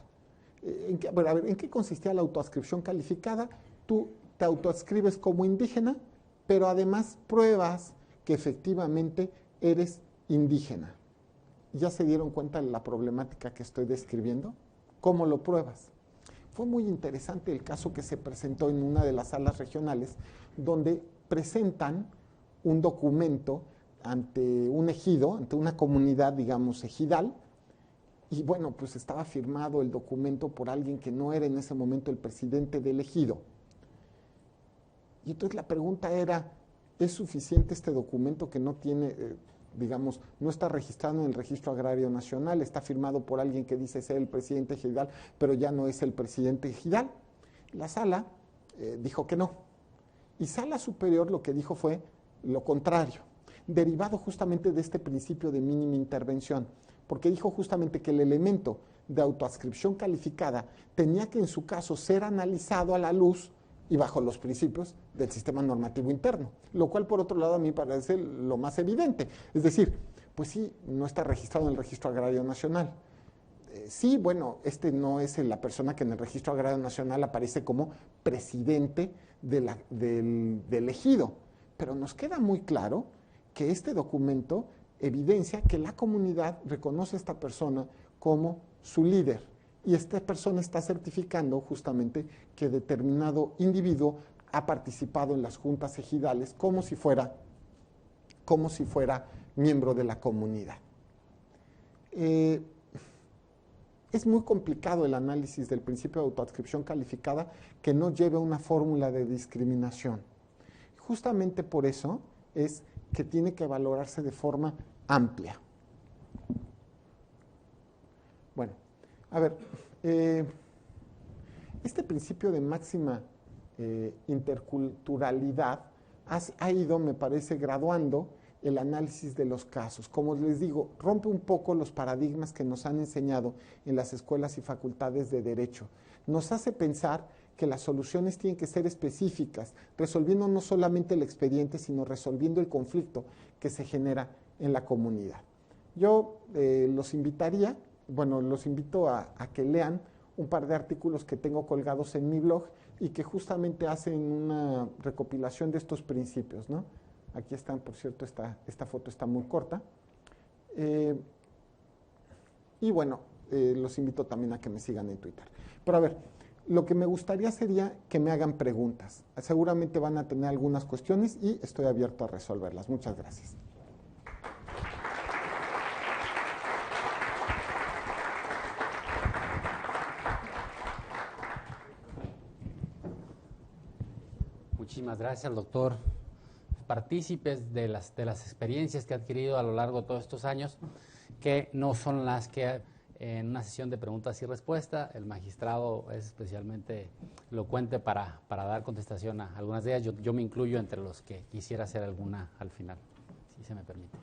¿En qué consistía la autoadscripción calificada? Tú te autoadscribes como indígena, pero además pruebas que efectivamente eres indígena. ¿Ya se dieron cuenta de la problemática que estoy describiendo? ¿Cómo lo pruebas? Fue muy interesante el caso que se presentó en una de las salas regionales, donde presentan un documento ante un ejido, ante una comunidad, digamos, ejidal, y bueno, pues estaba firmado el documento por alguien que no era en ese momento el presidente del ejido. Y entonces la pregunta era, ¿es suficiente este documento que no tiene, digamos, no está registrado en el Registro Agrario Nacional, está firmado por alguien que dice ser el presidente ejidal, pero ya no es el presidente ejidal? La Sala dijo que no. Y Sala Superior lo que dijo fue lo contrario, derivado justamente de este principio de mínima intervención, porque dijo justamente que el elemento de autoadscripción calificada tenía que en su caso ser analizado a la luz y bajo los principios del sistema normativo interno, lo cual por otro lado a mí me parece lo más evidente. Es decir, pues sí, no está registrado en el Registro Agrario Nacional. Sí, bueno, no es la persona que en el Registro Agrario Nacional aparece como presidente del ejido, pero nos queda muy claro que este documento evidencia que la comunidad reconoce a esta persona como su líder. Y esta persona está certificando justamente que determinado individuo ha participado en las juntas ejidales como si fuera miembro de la comunidad. Es muy complicado el análisis del principio de autoadscripción calificada que no lleve a una fórmula de discriminación. Justamente por eso es que tiene que valorarse de forma amplia. Bueno, a ver, este principio de máxima interculturalidad ha ido, me parece, graduando el análisis de los casos. Como les digo, rompe un poco los paradigmas que nos han enseñado en las escuelas y facultades de Derecho. Nos hace pensar que las soluciones tienen que ser específicas, resolviendo no solamente el expediente, sino resolviendo el conflicto que se genera en la comunidad. Yo los invito a que lean un par de artículos que tengo colgados en mi blog y que justamente hacen una recopilación de estos principios, ¿no? Aquí están, por cierto, esta foto está muy corta. Y bueno, los invito también a que me sigan en Twitter. Pero a ver, lo que me gustaría sería que me hagan preguntas. Seguramente van a tener algunas cuestiones y estoy abierto a resolverlas. Muchas gracias. Muchísimas gracias al doctor. Partícipes de las experiencias que ha adquirido a lo largo de todos estos años, que no son las que en una sesión de preguntas y respuestas el magistrado es especialmente elocuente para dar contestación a algunas de ellas. Yo me incluyo entre los que quisiera hacer alguna al final, si se me permite.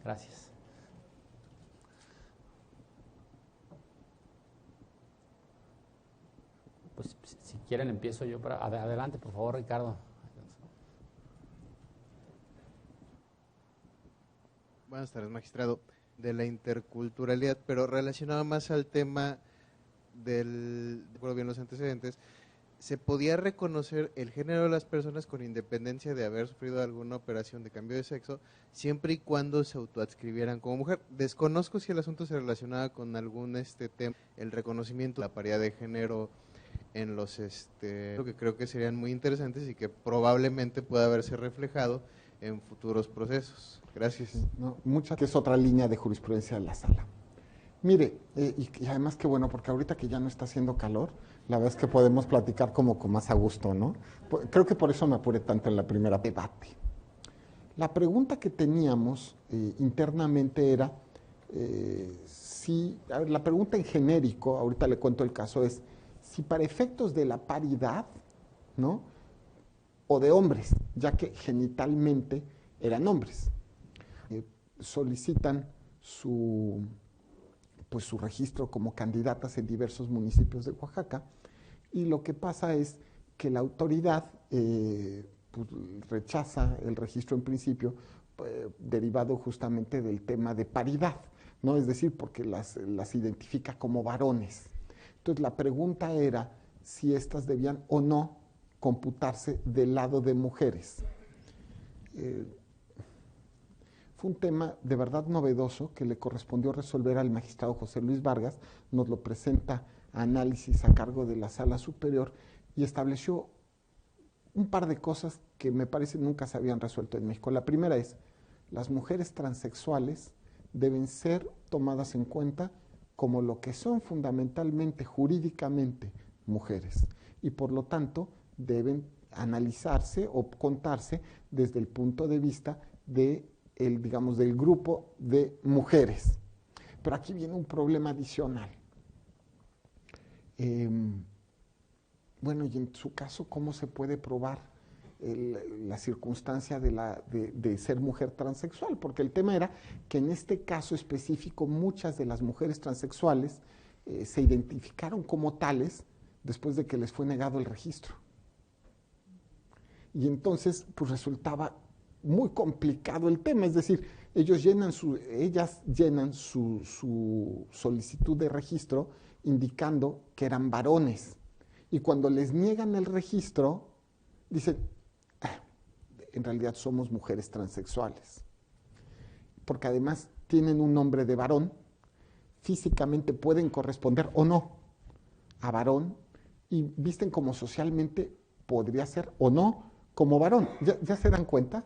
Gracias. Pues si quieren empiezo yo. Adelante, por favor, Ricardo. Buenas tardes, magistrado. De la interculturalidad, pero relacionado más al tema del, recuerdo bien los antecedentes, ¿se podía reconocer el género de las personas con independencia de haber sufrido alguna operación de cambio de sexo, siempre y cuando se autoadscribieran como mujer? Desconozco si el asunto se relacionaba con algún tema, el reconocimiento de la paridad de género en los, lo que creo que serían muy interesantes y que probablemente pueda haberse reflejado en futuros procesos. Gracias. No, que es otra línea de jurisprudencia de la Sala. Mire, y además que bueno, porque ahorita que ya no está haciendo calor, la verdad es que podemos platicar como con más a gusto, ¿no? Creo que por eso me apuré tanto en la primera debate. La pregunta que teníamos internamente era, la pregunta en genérico, ahorita le cuento el caso, es si para efectos de la paridad, ¿no?, o de hombres, ya que genitalmente eran hombres. Solicitan su registro como candidatas en diversos municipios de Oaxaca, y lo que pasa es que la autoridad rechaza el registro en principio, derivado justamente del tema de paridad, ¿no? Es decir, porque las identifica como varones. Entonces la pregunta era si estas debían o no computarse del lado de mujeres. Fue un tema de verdad novedoso que le correspondió resolver al magistrado José Luis Vargas, nos lo presenta a análisis a cargo de la Sala Superior y estableció un par de cosas que me parece nunca se habían resuelto en México. La primera es, las mujeres transexuales deben ser tomadas en cuenta como lo que son fundamentalmente, jurídicamente, mujeres, y por lo tanto deben analizarse o contarse desde el punto de vista del grupo de mujeres. Pero aquí viene un problema adicional. Bueno, y en su caso, ¿cómo se puede probar la circunstancia de ser mujer transexual? Porque el tema era que en este caso específico muchas de las mujeres transexuales se identificaron como tales después de que les fue negado el registro. Y entonces pues resultaba muy complicado el tema, es decir, ellas llenan su solicitud de registro indicando que eran varones, y cuando les niegan el registro dicen, en realidad somos mujeres transexuales, porque además tienen un nombre de varón, físicamente pueden corresponder o no a varón, y visten como socialmente podría ser o no como varón. ¿Ya se dan cuenta?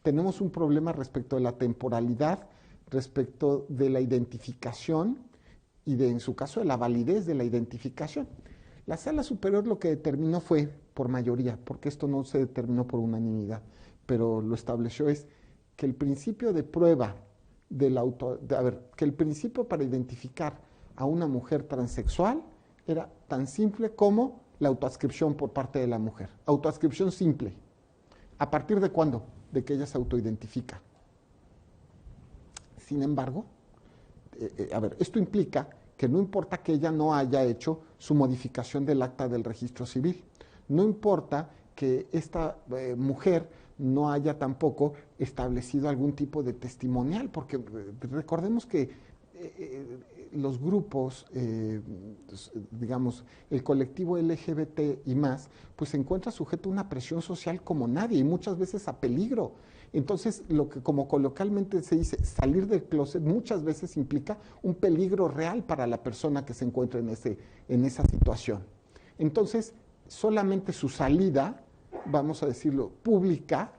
Tenemos un problema respecto de la temporalidad, respecto de la identificación y en su caso, de la validez de la identificación. La Sala Superior lo que determinó fue, por mayoría, porque esto no se determinó por unanimidad, pero lo estableció, es que el principio de prueba que el principio para identificar a una mujer transexual era tan simple como la autoadscripción por parte de la mujer. Autoadscripción simple. ¿A partir de cuándo? De que ella se autoidentifica. Sin embargo, esto implica que no importa que ella no haya hecho su modificación del acta del registro civil, no importa que esta mujer no haya tampoco establecido algún tipo de testimonial, porque recordemos que los grupos, digamos, el colectivo LGBT y más, pues se encuentra sujeto a una presión social como nadie y muchas veces a peligro. Entonces, lo que como coloquialmente se dice, salir del closet muchas veces implica un peligro real para la persona que se encuentra en esa situación. Entonces, solamente su salida, vamos a decirlo, pública,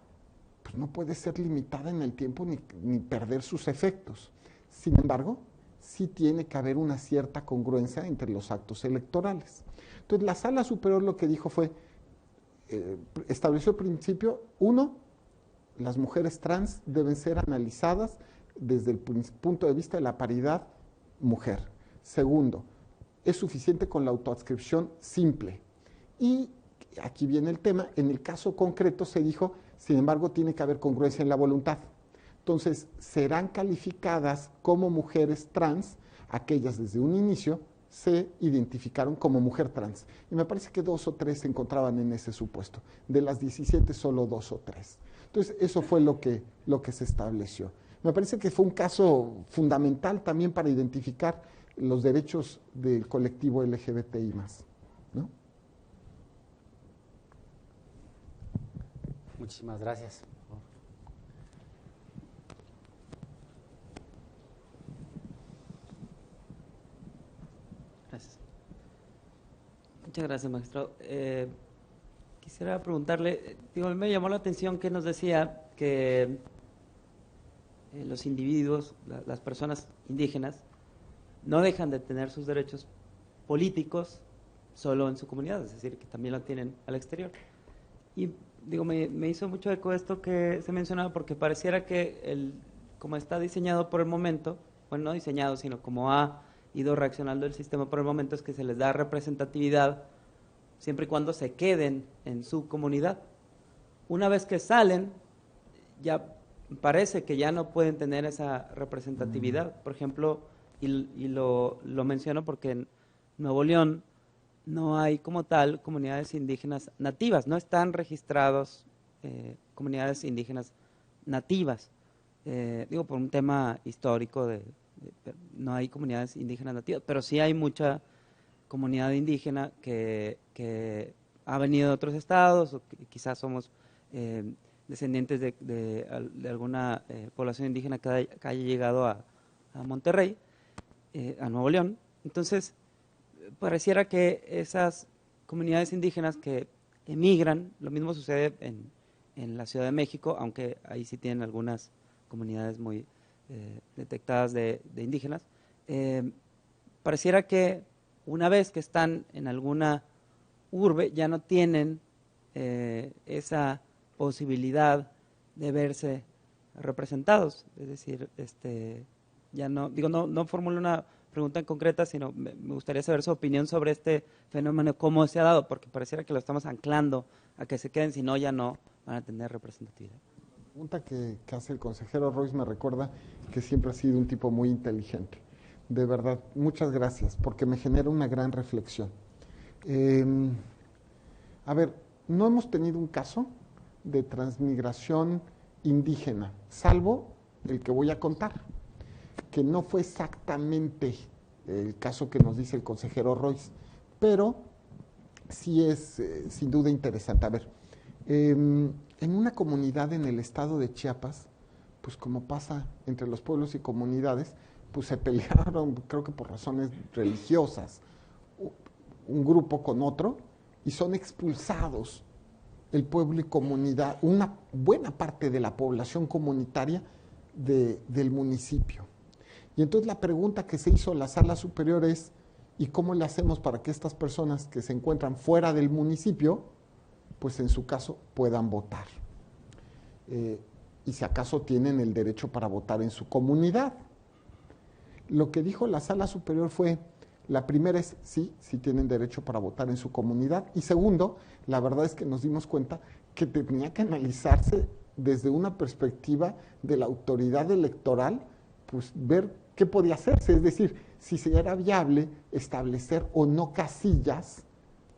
pues no puede ser limitada en el tiempo ni perder sus efectos. Sin embargo, sí tiene que haber una cierta congruencia entre los actos electorales. Entonces, la Sala Superior lo que dijo fue, estableció el principio, 1, las mujeres trans deben ser analizadas desde el punto de vista de la paridad mujer. 2, es suficiente con la autoadscripción simple. Y aquí viene el tema, en el caso concreto se dijo, sin embargo, tiene que haber congruencia en la voluntad. Entonces, serán calificadas como mujeres trans aquellas desde un inicio se identificaron como mujer trans. Y me parece que 2 o 3 se encontraban en ese supuesto. De las 17, solo 2 o 3. Entonces, eso fue lo que se estableció. Me parece que fue un caso fundamental también para identificar los derechos del colectivo LGBTI+, ¿no? Muchísimas gracias. Gracias. Muchas gracias, magistrado. Quisiera preguntarle, me llamó la atención que nos decía que los individuos, las personas indígenas, no dejan de tener sus derechos políticos solo en su comunidad, es decir, que también lo tienen al exterior. Y me hizo mucho eco esto que se mencionaba, porque pareciera que como está diseñado por el momento, bueno, no diseñado, sino como ha ido reaccionando el sistema por el momento, es que se les da representatividad siempre y cuando se queden en su comunidad. una vez que salen, ya parece que ya no pueden tener esa representatividad. Por ejemplo, y lo menciono porque en Nuevo León no hay como tal comunidades indígenas nativas, no están registrados comunidades indígenas nativas. Digo, por un tema histórico, no hay comunidades indígenas nativas, pero sí hay mucha comunidad indígena que ha venido de otros estados, o quizás somos descendientes de alguna población indígena que haya llegado a Monterrey, a Nuevo León. Entonces, pareciera que esas comunidades indígenas que emigran, lo mismo sucede en la Ciudad de México, aunque ahí sí tienen algunas comunidades muy detectadas de indígenas, pareciera que una vez que están en alguna urbe ya no tienen esa posibilidad de verse representados. Es decir, ya no, digo, no formulo una pregunta en concreta, sino me gustaría saber su opinión sobre este fenómeno, cómo se ha dado, porque pareciera que lo estamos anclando a que se queden, si no, ya no van a tener representatividad. La pregunta que hace el consejero Royce me recuerda que siempre ha sido un tipo muy inteligente. De verdad, muchas gracias, porque me genera una gran reflexión. A ver, no hemos tenido un caso de transmigración indígena, salvo el que voy a contar, que no fue exactamente el caso que nos dice el consejero Royce, pero sí es sin duda interesante. A ver, en una comunidad en el estado de Chiapas, pues como pasa entre los pueblos y comunidades, pues se pelearon, creo que por razones religiosas, un grupo con otro, y son expulsados el pueblo y comunidad, una buena parte de la población comunitaria del municipio. Y entonces la pregunta que se hizo en la sala superior es, ¿y cómo le hacemos para que estas personas que se encuentran fuera del municipio, pues en su caso puedan votar? Y si acaso tienen el derecho para votar en su comunidad. Lo que dijo la sala superior fue, la primera es sí tienen derecho para votar en su comunidad. Y segundo, la verdad es que nos dimos cuenta que tenía que analizarse desde una perspectiva de la autoridad electoral, pues ver qué podía hacerse, es decir, si era viable establecer o no casillas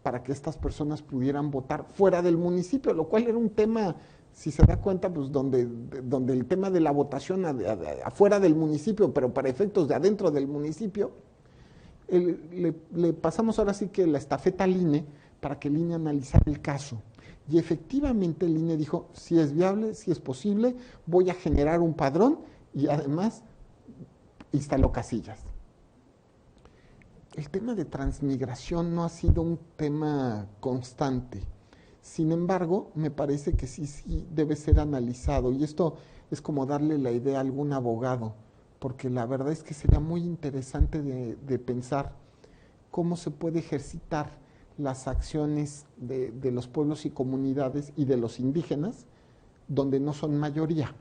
para que estas personas pudieran votar fuera del municipio, lo cual era un tema, si se da cuenta, pues donde el tema de la votación afuera del municipio, pero para efectos de adentro del municipio, le pasamos ahora sí que la estafeta al INE para que el INE analizara el caso. Y efectivamente el INE dijo, si es viable, si es posible, voy a generar un padrón y además instaló casillas. El tema de transmigración no ha sido un tema constante. Sin embargo, me parece que sí debe ser analizado. Y esto es como darle la idea a algún abogado, porque la verdad es que sería muy interesante de pensar cómo se puede ejercitar las acciones de los pueblos y comunidades y de los indígenas donde no son mayoría.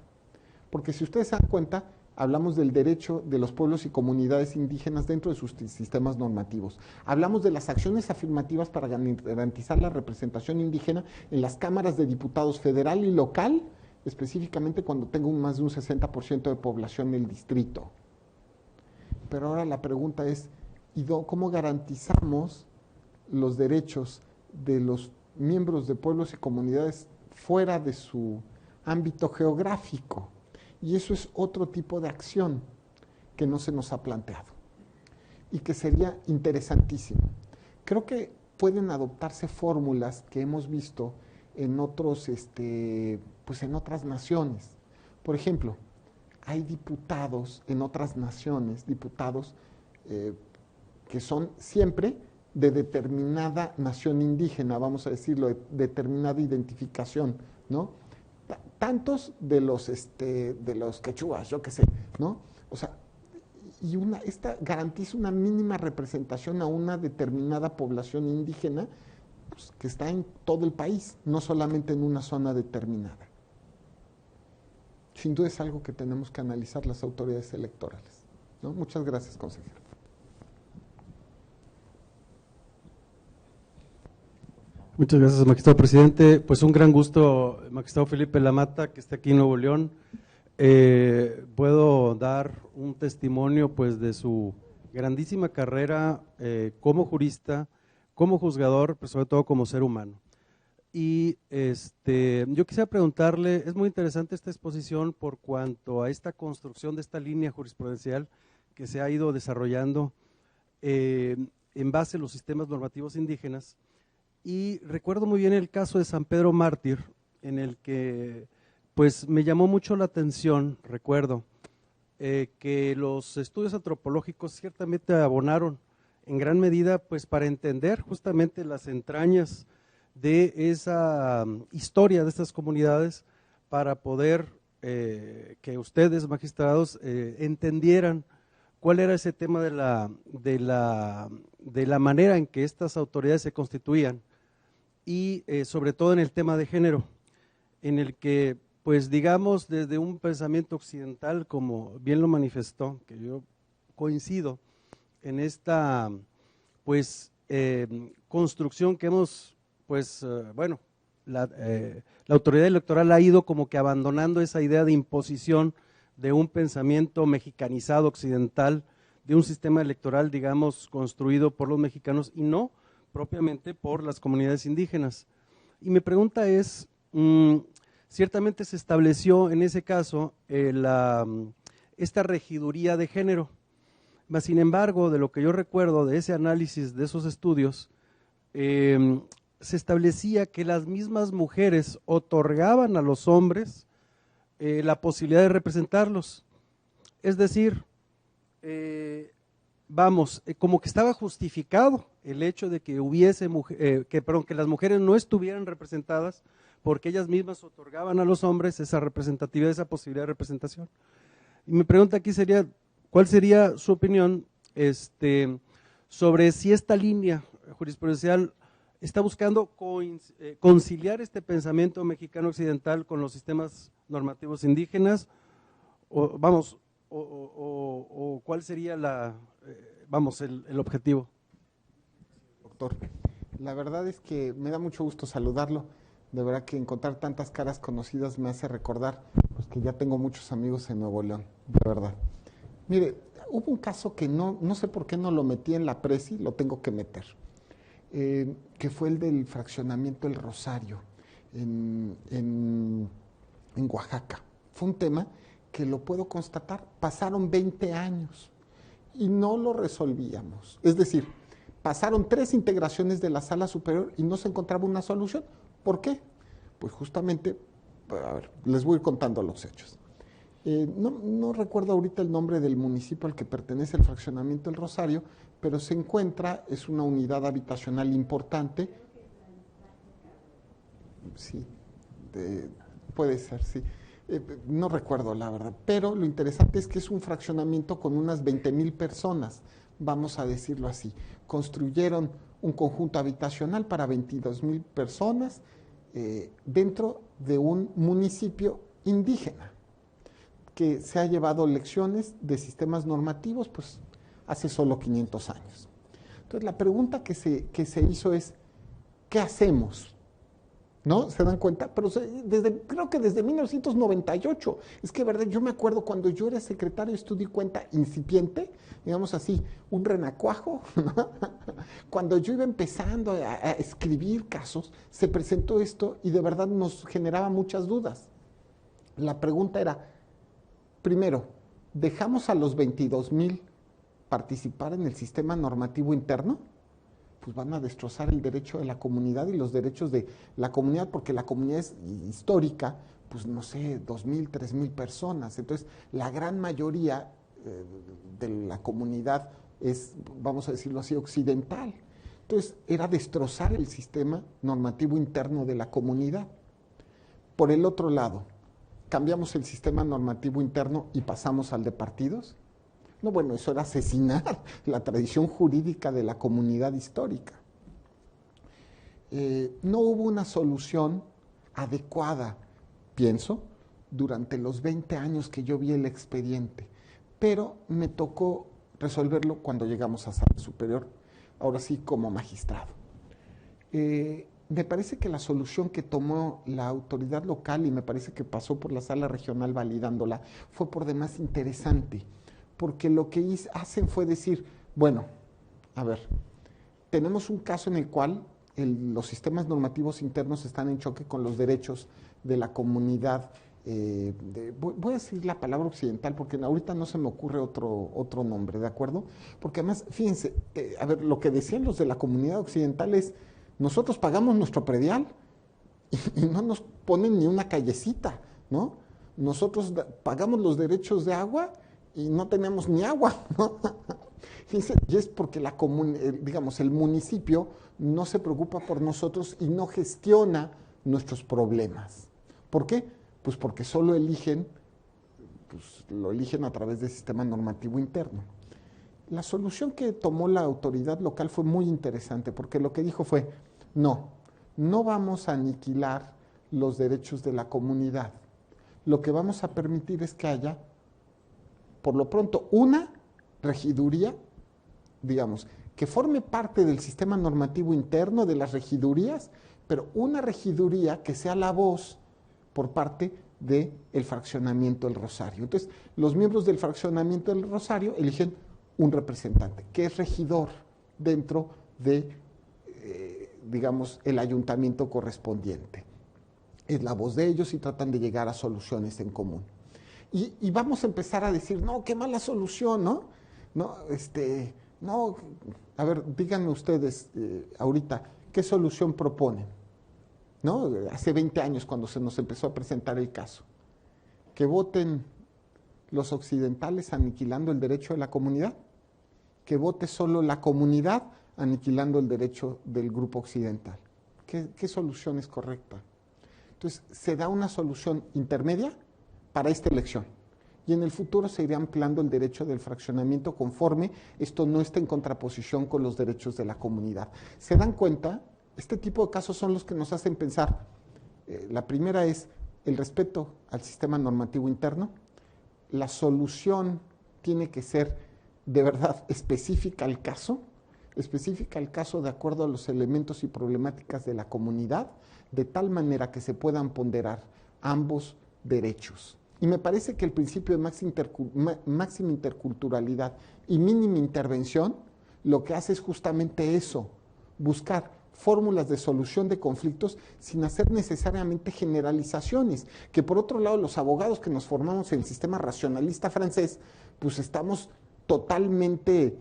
Porque si ustedes se dan cuenta, hablamos del derecho de los pueblos y comunidades indígenas dentro de sus sistemas normativos. Hablamos de las acciones afirmativas para garantizar la representación indígena en las cámaras de diputados federal y local, específicamente cuando tengo más de un 60% de población en el distrito. Pero ahora la pregunta es, ¿cómo garantizamos los derechos de los miembros de pueblos y comunidades fuera de su ámbito geográfico? Y eso es otro tipo de acción que no se nos ha planteado y que sería interesantísimo. Creo que pueden adoptarse fórmulas que hemos visto en otros, pues en otras naciones. Por ejemplo, hay diputados en otras naciones, diputados que son siempre de determinada nación indígena, vamos a decirlo, de determinada identificación, ¿no? Tantos de los quechuas, yo qué sé, ¿no? O sea, y esta garantiza una mínima representación a una determinada población indígena, pues, que está en todo el país, no solamente en una zona determinada. Sin duda es algo que tenemos que analizar las autoridades electorales, ¿no? Muchas gracias, consejero. Muchas gracias, magistrado presidente. Pues un gran gusto, magistrado Felipe Lamata, que esté aquí en Nuevo León. Puedo dar un testimonio pues de su grandísima carrera como jurista, como juzgador, pero sobre todo como ser humano. Y yo quisiera preguntarle, es muy interesante esta exposición por cuanto a esta construcción de esta línea jurisprudencial que se ha ido desarrollando en base a los sistemas normativos indígenas. Y recuerdo muy bien el caso de San Pedro Mártir, en el que pues me llamó mucho la atención, recuerdo, que los estudios antropológicos ciertamente abonaron en gran medida pues para entender justamente las entrañas de esa historia de estas comunidades, para poder que ustedes, magistrados, entendieran cuál era ese tema de la manera en que estas autoridades se constituían, y sobre todo en el tema de género, en el que, pues digamos, desde un pensamiento occidental, como bien lo manifestó, que yo coincido en esta, pues, construcción que hemos, pues, bueno, la autoridad electoral ha ido como que abandonando esa idea de imposición de un pensamiento mexicanizado occidental, de un sistema electoral, digamos, construido por los mexicanos y no propiamente por las comunidades indígenas. Y mi pregunta es, ciertamente se estableció en ese caso esta regiduría de género, mas sin embargo, de lo que yo recuerdo de ese análisis, de esos estudios, se establecía que las mismas mujeres otorgaban a los hombres la posibilidad de representarlos. Es decir, como que estaba justificado el hecho de que hubiese que las mujeres no estuvieran representadas, porque ellas mismas otorgaban a los hombres esa representatividad, esa posibilidad de representación. Y mi pregunta aquí sería, ¿cuál sería su opinión sobre si esta línea jurisprudencial está buscando conciliar este pensamiento mexicano occidental con los sistemas normativos indígenas, o cuál sería el objetivo? Doctor, la verdad es que me da mucho gusto saludarlo. De verdad que encontrar tantas caras conocidas me hace recordar pues, que ya tengo muchos amigos en Nuevo León, de verdad. Mire, hubo un caso que no sé por qué no lo metí en la presi, lo tengo que meter, que fue el del fraccionamiento El Rosario en Oaxaca. Fue un tema que lo puedo constatar, pasaron 20 años y no lo resolvíamos. Es decir, pasaron 3 integraciones de la sala superior y no se encontraba una solución. ¿Por qué? Pues justamente, a ver, les voy a ir contando los hechos. No recuerdo ahorita el nombre del municipio al que pertenece el fraccionamiento El Rosario, pero se encuentra, es una unidad habitacional importante. Sí, puede ser, sí. No recuerdo la verdad, pero lo interesante es que es un fraccionamiento con unas 20,000 personas, vamos a decirlo así. Construyeron un conjunto habitacional para 22,000 personas dentro de un municipio indígena que se ha llevado lecciones de sistemas normativos pues hace solo 500 años. Entonces la pregunta que se hizo es, ¿qué hacemos? ¿No? ¿Se dan cuenta? Pero creo que desde 1998, es que verdad, yo me acuerdo cuando yo era secretario de Estudio y Cuenta incipiente, digamos así, un renacuajo, ¿no? Cuando yo iba empezando a escribir casos, se presentó esto y de verdad nos generaba muchas dudas. La pregunta era, primero, ¿dejamos a los 22,000 participar en el sistema normativo interno? Pues van a destrozar el derecho de la comunidad y los derechos de la comunidad, porque la comunidad es histórica, pues no sé, 2,000, 3,000 personas. Entonces, la gran mayoría de la comunidad es, vamos a decirlo así, occidental. Entonces, era destrozar el sistema normativo interno de la comunidad. Por el otro lado, cambiamos el sistema normativo interno y pasamos al de partidos. No, bueno, eso era asesinar la tradición jurídica de la comunidad histórica. No hubo una solución adecuada, pienso, durante los 20 años que yo vi el expediente, pero me tocó resolverlo cuando llegamos a sala superior, ahora sí como magistrado. me parece que la solución que tomó la autoridad local, y me parece que pasó por la sala regional validándola, fue por demás interesante, porque lo que hacen fue decir, bueno, a ver, tenemos un caso en el cual los sistemas normativos internos están en choque con los derechos de la comunidad, voy a decir la palabra occidental, porque ahorita no se me ocurre otro nombre, ¿de acuerdo? Porque además, fíjense, a ver, lo que decían los de la comunidad occidental es, nosotros pagamos nuestro predial y no nos ponen ni una callecita, ¿no? Nosotros pagamos los derechos de agua y no tenemos ni agua, ¿no? Y es porque digamos, el municipio no se preocupa por nosotros y no gestiona nuestros problemas. ¿Por qué? Pues porque solo lo eligen a través del sistema normativo interno. La solución que tomó la autoridad local fue muy interesante, porque lo que dijo fue, no vamos a aniquilar los derechos de la comunidad. Lo que vamos a permitir es que haya, por lo pronto, una regiduría, digamos, que forme parte del sistema normativo interno de las regidurías, pero una regiduría que sea la voz por parte del fraccionamiento del Rosario. Entonces, los miembros del fraccionamiento del Rosario eligen un representante, que es regidor dentro de, digamos, el ayuntamiento correspondiente. Es la voz de ellos y tratan de llegar a soluciones en común. Y vamos a empezar a decir, no, qué mala solución, ¿no? No, a ver, díganme ustedes ahorita, ¿qué solución proponen? ¿No? Hace 20 años cuando se nos empezó a presentar el caso. Que voten los occidentales aniquilando el derecho de la comunidad, que vote solo la comunidad aniquilando el derecho del grupo occidental. ¿Qué solución es correcta? Entonces, se da una solución intermedia para esta elección. Y en el futuro se irá ampliando el derecho del fraccionamiento conforme esto no esté en contraposición con los derechos de la comunidad. ¿Se dan cuenta? Este tipo de casos son los que nos hacen pensar. La primera es el respeto al sistema normativo interno. La solución tiene que ser de verdad específica al caso de acuerdo a los elementos y problemáticas de la comunidad, de tal manera que se puedan ponderar ambos derechos. Y me parece que el principio de máxima interculturalidad y mínima intervención lo que hace es justamente eso, buscar fórmulas de solución de conflictos sin hacer necesariamente generalizaciones, que por otro lado los abogados que nos formamos en el sistema racionalista francés, pues estamos totalmente,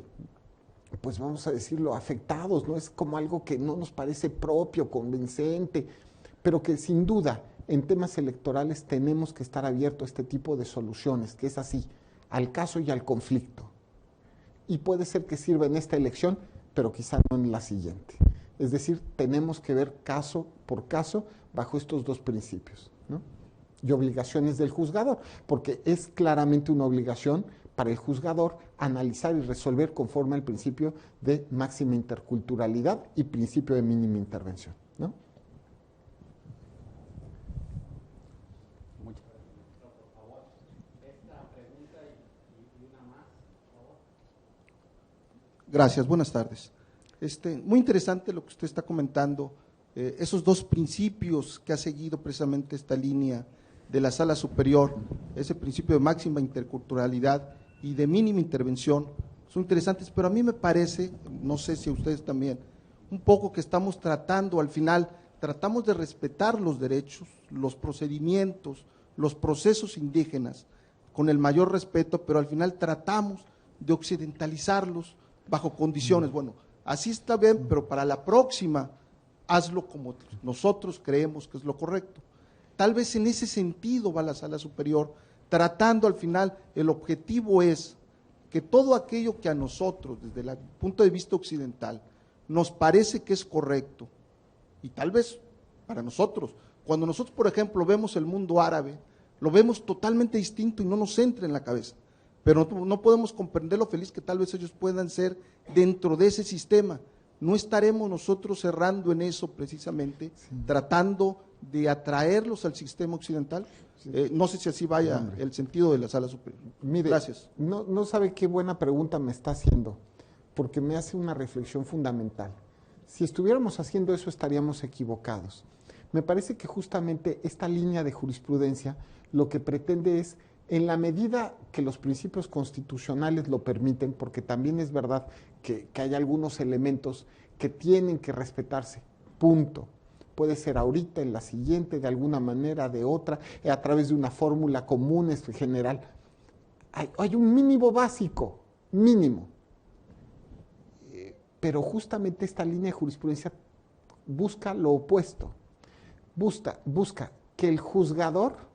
pues vamos a decirlo, afectados, ¿no? Es como algo que no nos parece propio, convincente, pero que sin duda en temas electorales tenemos que estar abiertos a este tipo de soluciones, que es así, al caso y al conflicto. Y puede ser que sirva en esta elección, pero quizá no en la siguiente. Es decir, tenemos que ver caso por caso bajo estos dos principios, ¿no? Y obligaciones del juzgador, porque es claramente una obligación para el juzgador analizar y resolver conforme al principio de máxima interculturalidad y principio de mínima intervención, ¿no? Muchas gracias. Por favor, esta pregunta y una más, por favor. Gracias, buenas tardes. Muy interesante lo que usted está comentando, esos dos principios que ha seguido precisamente esta línea de la Sala Superior, ese principio de máxima interculturalidad y de mínima intervención, son interesantes, pero a mí me parece, no sé si a ustedes también, un poco que estamos tratando, al final, tratamos de respetar los derechos, los procedimientos, los procesos indígenas, con el mayor respeto, pero al final tratamos de occidentalizarlos bajo condiciones, bueno, así está bien, pero para la próxima, hazlo como nosotros creemos que es lo correcto. Tal vez en ese sentido va la Sala Superior, tratando al final, el objetivo es que todo aquello que a nosotros, desde el punto de vista occidental, nos parece que es correcto, y tal vez para nosotros, cuando nosotros, por ejemplo, vemos el mundo árabe, lo vemos totalmente distinto y no nos entra en la cabeza. Pero no podemos comprender lo feliz que tal vez ellos puedan ser dentro de ese sistema. No estaremos nosotros cerrando en eso precisamente, tratando de atraerlos al sistema occidental. No sé si así vaya el sentido de la Sala Superior. Mire, gracias. No sabe qué buena pregunta me está haciendo, porque me hace una reflexión fundamental. Si estuviéramos haciendo eso estaríamos equivocados. Me parece que justamente esta línea de jurisprudencia lo que pretende es, en la medida que los principios constitucionales lo permiten, porque también es verdad que hay algunos elementos que tienen que respetarse, punto. Puede ser ahorita, en la siguiente, de alguna manera, de otra, a través de una fórmula común general. Hay un mínimo básico, mínimo. Pero justamente esta línea de jurisprudencia busca lo opuesto. Busca que el juzgador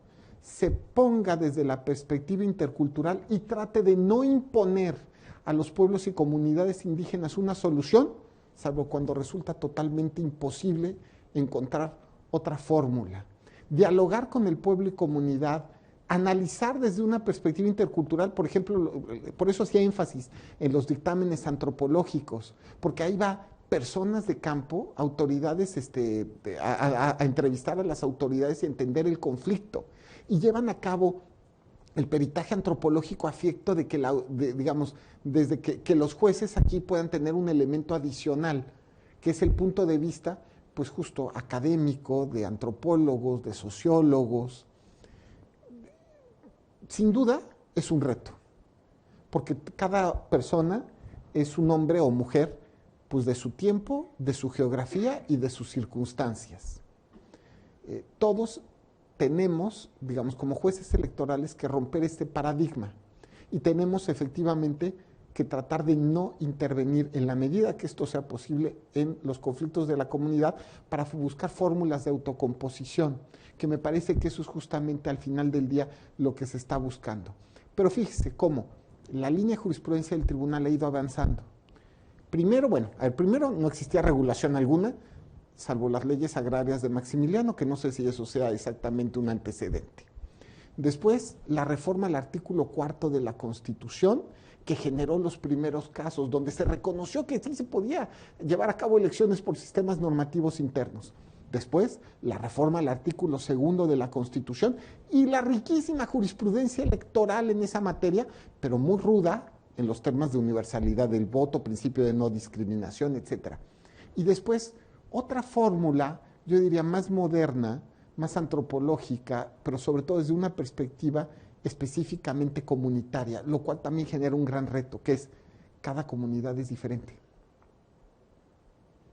se ponga desde la perspectiva intercultural y trate de no imponer a los pueblos y comunidades indígenas una solución, salvo cuando resulta totalmente imposible encontrar otra fórmula. Dialogar con el pueblo y comunidad, analizar desde una perspectiva intercultural, por ejemplo, por eso hacía énfasis en los dictámenes antropológicos, porque ahí va personas de campo, autoridades, a entrevistar a las autoridades y entender el conflicto, y llevan a cabo el peritaje antropológico a efecto de que, digamos, desde que los jueces aquí puedan tener un elemento adicional, que es el punto de vista, pues justo académico, de antropólogos, de sociólogos. Sin duda es un reto, porque cada persona es un hombre o mujer, pues de su tiempo, de su geografía y de sus circunstancias. Todos tenemos, digamos, como jueces electorales, que romper este paradigma y tenemos efectivamente que tratar de no intervenir en la medida que esto sea posible en los conflictos de la comunidad para buscar fórmulas de autocomposición, que me parece que eso es justamente al final del día lo que se está buscando. Pero fíjese cómo la línea de jurisprudencia del tribunal ha ido avanzando. Primero, primero no existía regulación alguna, salvo las leyes agrarias de Maximiliano, que no sé si eso sea exactamente un antecedente. Después, la reforma al artículo 4 de la Constitución, que generó los primeros casos, donde se reconoció que sí se podía llevar a cabo elecciones por sistemas normativos internos. Después, la reforma al artículo 2 de la Constitución y la riquísima jurisprudencia electoral en esa materia, pero muy ruda en los temas de universalidad del voto, principio de no discriminación, etc. Y después, otra fórmula, yo diría más moderna, más antropológica, pero sobre todo desde una perspectiva específicamente comunitaria, lo cual también genera un gran reto, que es cada comunidad es diferente.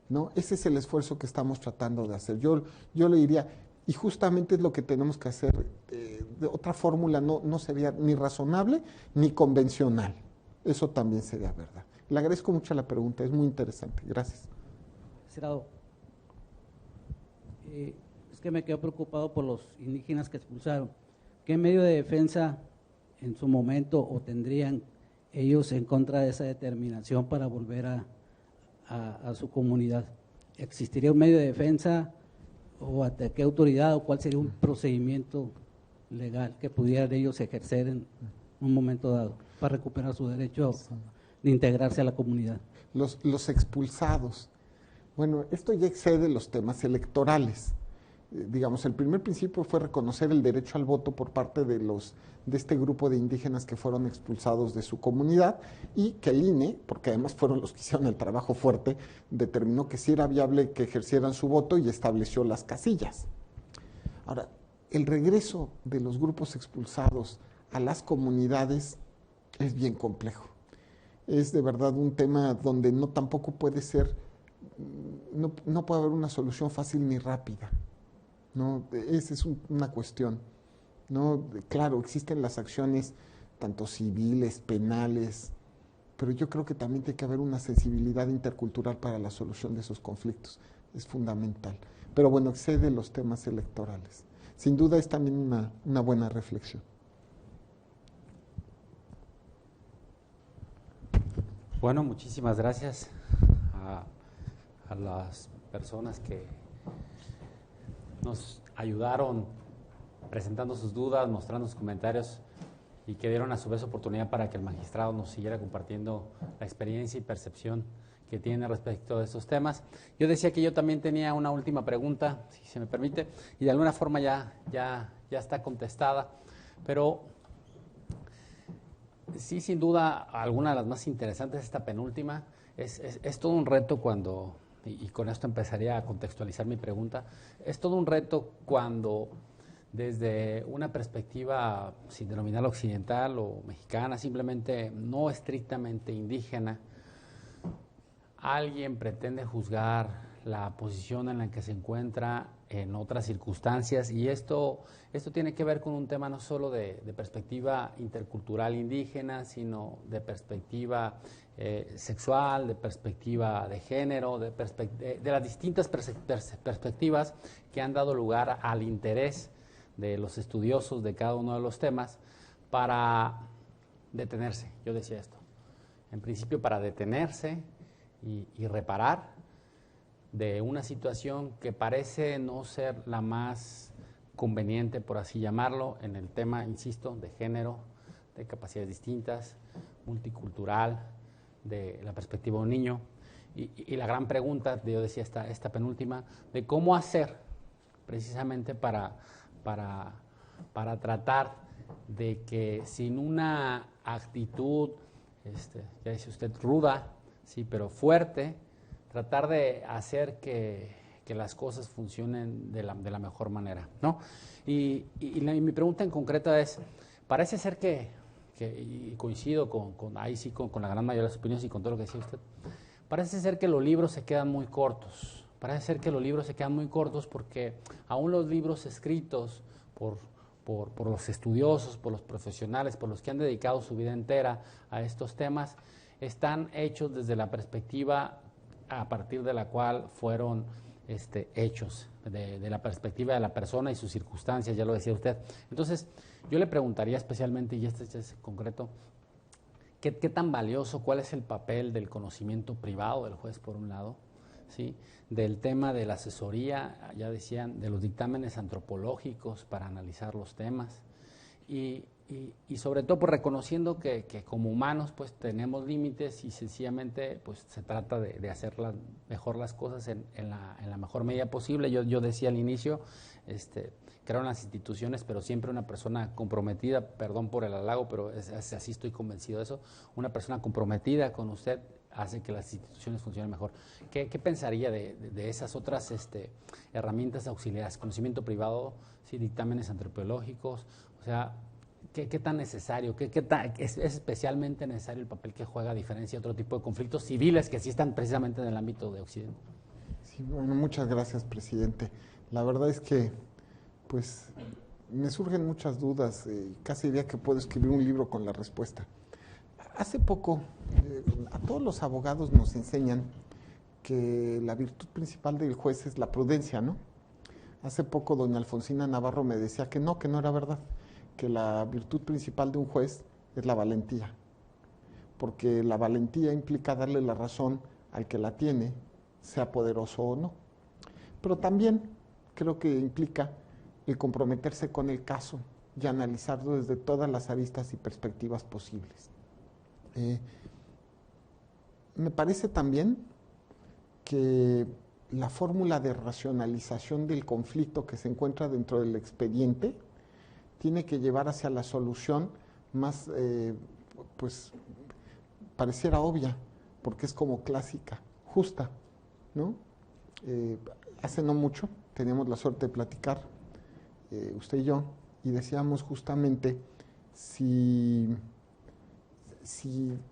¿No? Ese es el esfuerzo que estamos tratando de hacer. Yo le diría, y justamente es lo que tenemos que hacer, de otra fórmula no sería ni razonable ni convencional. Eso también sería verdad. Le agradezco mucho la pregunta, es muy interesante. Gracias. Magistrado, es que me quedo preocupado por los indígenas que expulsaron. ¿Qué medio de defensa en su momento o tendrían ellos en contra de esa determinación para volver a su comunidad? ¿Existiría un medio de defensa o ante qué autoridad o cuál sería un procedimiento legal que pudieran ellos ejercer en un momento dado para recuperar su derecho de integrarse a la comunidad? Los expulsados. Bueno, esto ya excede los temas electorales. Digamos, el primer principio fue reconocer el derecho al voto por parte de este grupo de indígenas que fueron expulsados de su comunidad y que el INE, porque además fueron los que hicieron el trabajo fuerte, determinó que sí era viable que ejercieran su voto y estableció las casillas. Ahora, el regreso de los grupos expulsados a las comunidades es bien complejo. Es de verdad un tema donde tampoco puede ser, no puede haber una solución fácil ni rápida. ¿No? Esa es una cuestión, ¿no? Claro, existen las acciones tanto civiles, penales, pero yo creo que también tiene que haber una sensibilidad intercultural para la solución de esos conflictos, es fundamental. Pero bueno, excede los temas electorales. Sin duda es también una buena reflexión. Bueno, muchísimas gracias a las personas que nos ayudaron presentando sus dudas, mostrando sus comentarios y que dieron a su vez oportunidad para que el magistrado nos siguiera compartiendo la experiencia y percepción que tiene respecto de estos temas. Yo decía que yo también tenía una última pregunta, si se me permite, y de alguna forma ya está contestada, pero sí, sin duda, alguna de las más interesantes, esta penúltima, es todo un reto cuando y con esto empezaría a contextualizar mi pregunta, es todo un reto cuando desde una perspectiva, sin denominar occidental o mexicana, simplemente no estrictamente indígena, alguien pretende juzgar la posición en la que se encuentra en otras circunstancias, y esto tiene que ver con un tema no solo de perspectiva intercultural indígena, sino de perspectiva sexual, de perspectiva de género, de las distintas perspectivas que han dado lugar al interés de los estudiosos de cada uno de los temas para detenerse. Yo decía esto, en principio para detenerse y reparar de una situación que parece no ser la más conveniente, por así llamarlo, en el tema, insisto, de género, de capacidades distintas, multicultural, de la perspectiva de un niño, y la gran pregunta, yo decía esta penúltima, de cómo hacer precisamente para tratar de que sin una actitud, ya dice usted, ruda, sí, pero fuerte, tratar de hacer que las cosas funcionen de la mejor manera, ¿no? Y mi pregunta en concreto es, parece ser y coincido ahí sí con la gran mayoría de las opiniones y con todo lo que decía usted, parece ser que los libros se quedan muy cortos, porque aún los libros escritos por los estudiosos, por los profesionales, por los que han dedicado su vida entera a estos temas, están hechos desde la perspectiva a partir de la cual fueron hechos, de la perspectiva de la persona y sus circunstancias, ya lo decía usted. Entonces, yo le preguntaría especialmente, y este es concreto, ¿qué tan valioso, cuál es el papel del conocimiento privado del juez, por un lado, ¿sí?, del tema de la asesoría, ya decían, de los dictámenes antropológicos para analizar los temas, y sobre todo pues reconociendo que como humanos pues tenemos límites y sencillamente pues se trata de hacer mejor las cosas en la mejor medida posible. Yo decía al inicio, creo en las instituciones, pero siempre una persona comprometida, perdón por el halago, pero así estoy convencido de eso, una persona comprometida con usted hace que las instituciones funcionen mejor. ¿Qué pensaría de esas otras herramientas auxiliares? Conocimiento privado, sí, dictámenes antropológicos, o sea, ¿qué tan necesario, es especialmente necesario el papel que juega a diferencia de otro tipo de conflictos civiles que sí están precisamente en el ámbito de Occidente? Sí, bueno, muchas gracias, presidente. La verdad es que, pues, me surgen muchas dudas, casi diría que puedo escribir un libro con la respuesta. Hace poco, a todos los abogados nos enseñan que la virtud principal del juez es la prudencia, ¿no? Hace poco doña Alfonsina Navarro me decía que no era verdad, que la virtud principal de un juez es la valentía, porque la valentía implica darle la razón al que la tiene, sea poderoso o no. Pero también creo que implica el comprometerse con el caso y analizarlo desde todas las aristas y perspectivas posibles. Me parece también que la fórmula de racionalización del conflicto que se encuentra dentro del expediente tiene que llevar hacia la solución más, pues, pareciera obvia, porque es como clásica, justa, ¿no? Hace no mucho teníamos la suerte de platicar, usted y yo, y decíamos justamente si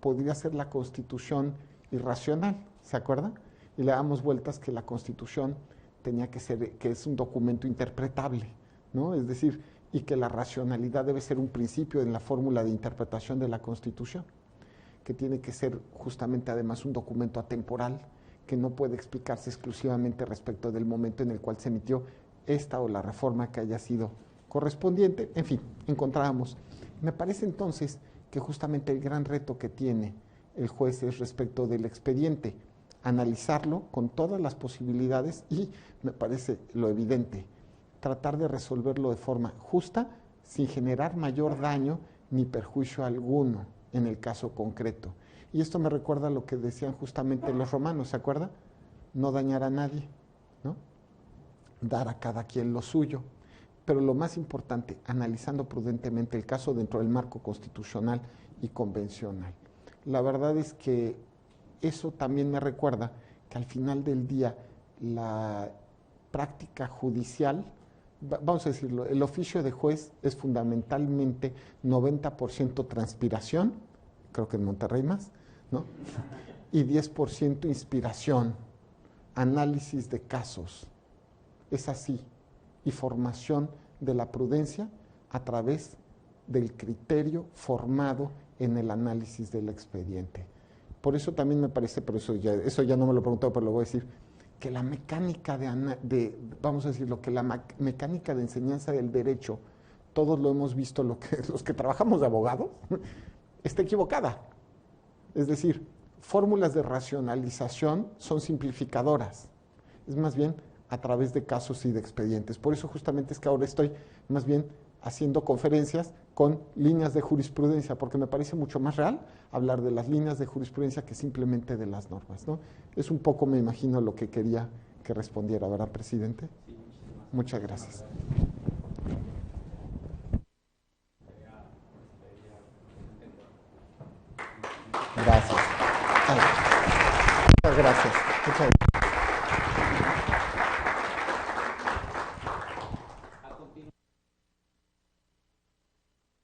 podría ser la Constitución irracional, ¿se acuerda? Y le damos vueltas que la Constitución tenía que ser, que es un documento interpretable, ¿no? Es decir, y que la racionalidad debe ser un principio en la fórmula de interpretación de la Constitución, que tiene que ser justamente además un documento atemporal, que no puede explicarse exclusivamente respecto del momento en el cual se emitió esta o la reforma que haya sido correspondiente. En fin, encontrábamos. Me parece entonces que justamente el gran reto que tiene el juez es respecto del expediente, analizarlo con todas las posibilidades y, me parece lo evidente, tratar de resolverlo de forma justa, sin generar mayor daño ni perjuicio alguno en el caso concreto. Y esto me recuerda a lo que decían justamente los romanos, ¿se acuerda? No dañar a nadie, ¿no? Dar a cada quien lo suyo. Pero lo más importante, analizando prudentemente el caso dentro del marco constitucional y convencional. La verdad es que eso también me recuerda que al final del día la práctica judicial, vamos a decirlo, el oficio de juez es fundamentalmente 90% transpiración, creo que en Monterrey más, ¿no? Y 10% inspiración, análisis de casos. Es así. Y formación de la prudencia a través del criterio formado en el análisis del expediente. Por eso también me parece, pero eso ya no me lo he preguntado, pero lo voy a decir, que la mecánica vamos a decirlo, que la mecánica de enseñanza del derecho, todos lo hemos visto, los que trabajamos de abogados, está equivocada. Es decir, fórmulas de racionalización son simplificadoras. Es más bien a través de casos y de expedientes. Por eso justamente es que ahora estoy más bien haciendo conferencias con líneas de jurisprudencia, porque me parece mucho más real hablar de las líneas de jurisprudencia que simplemente de las normas, ¿no? Es un poco, me imagino, lo que quería que respondiera, ¿verdad, presidente? Sí, muchas gracias. Gracias. Muchas gracias. Muchas gracias.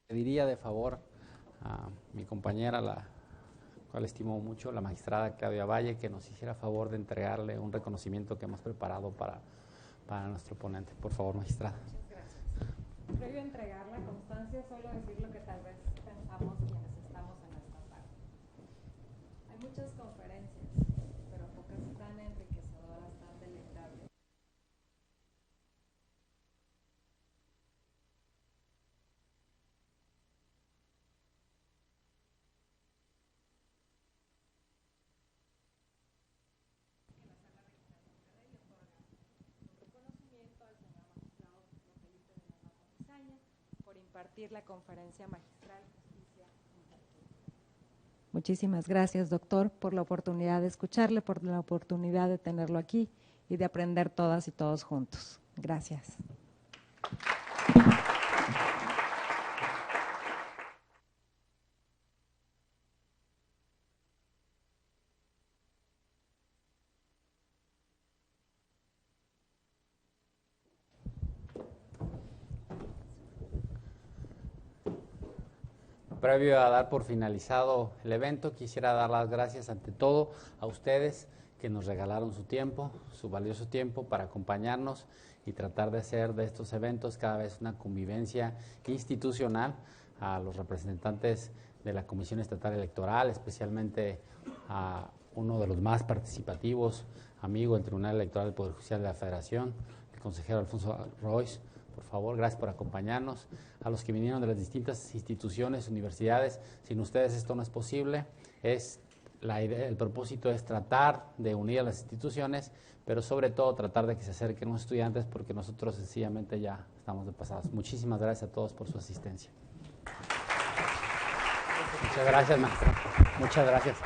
Pediría de favor a mi compañera, la cual estimo mucho, la magistrada Claudia Valle, que nos hiciera favor de entregarle un reconocimiento que hemos preparado para nuestro ponente. Por favor, magistrada. Muchas gracias. Previo a entregar la constancia, solo decir lo que tal vez pensamos quienes estamos en esta parte. Hay muchas conferencias, pero pocas tan enriquecedoras, tan deleitables. Por impartir la conferencia magistral Justicia Intercultural. Muchísimas gracias, doctor, por la oportunidad de escucharle, por la oportunidad de tenerlo aquí y de aprender todas y todos juntos. Gracias. Previo a dar por finalizado el evento, quisiera dar las gracias ante todo a ustedes que nos regalaron su tiempo, su valioso tiempo para acompañarnos y tratar de hacer de estos eventos cada vez una convivencia institucional, a los representantes de la Comisión Estatal Electoral, especialmente a uno de los más participativos, amigo del Tribunal Electoral del Poder Judicial de la Federación, el consejero Alfonso Royce. Por favor, gracias por acompañarnos. A los que vinieron de las distintas instituciones, universidades, sin ustedes esto no es posible. El propósito es tratar de unir a las instituciones, pero sobre todo tratar de que se acerquen los estudiantes, porque nosotros sencillamente ya estamos de pasados. Muchísimas gracias a todos por su asistencia. Muchas gracias, maestra. Muchas gracias.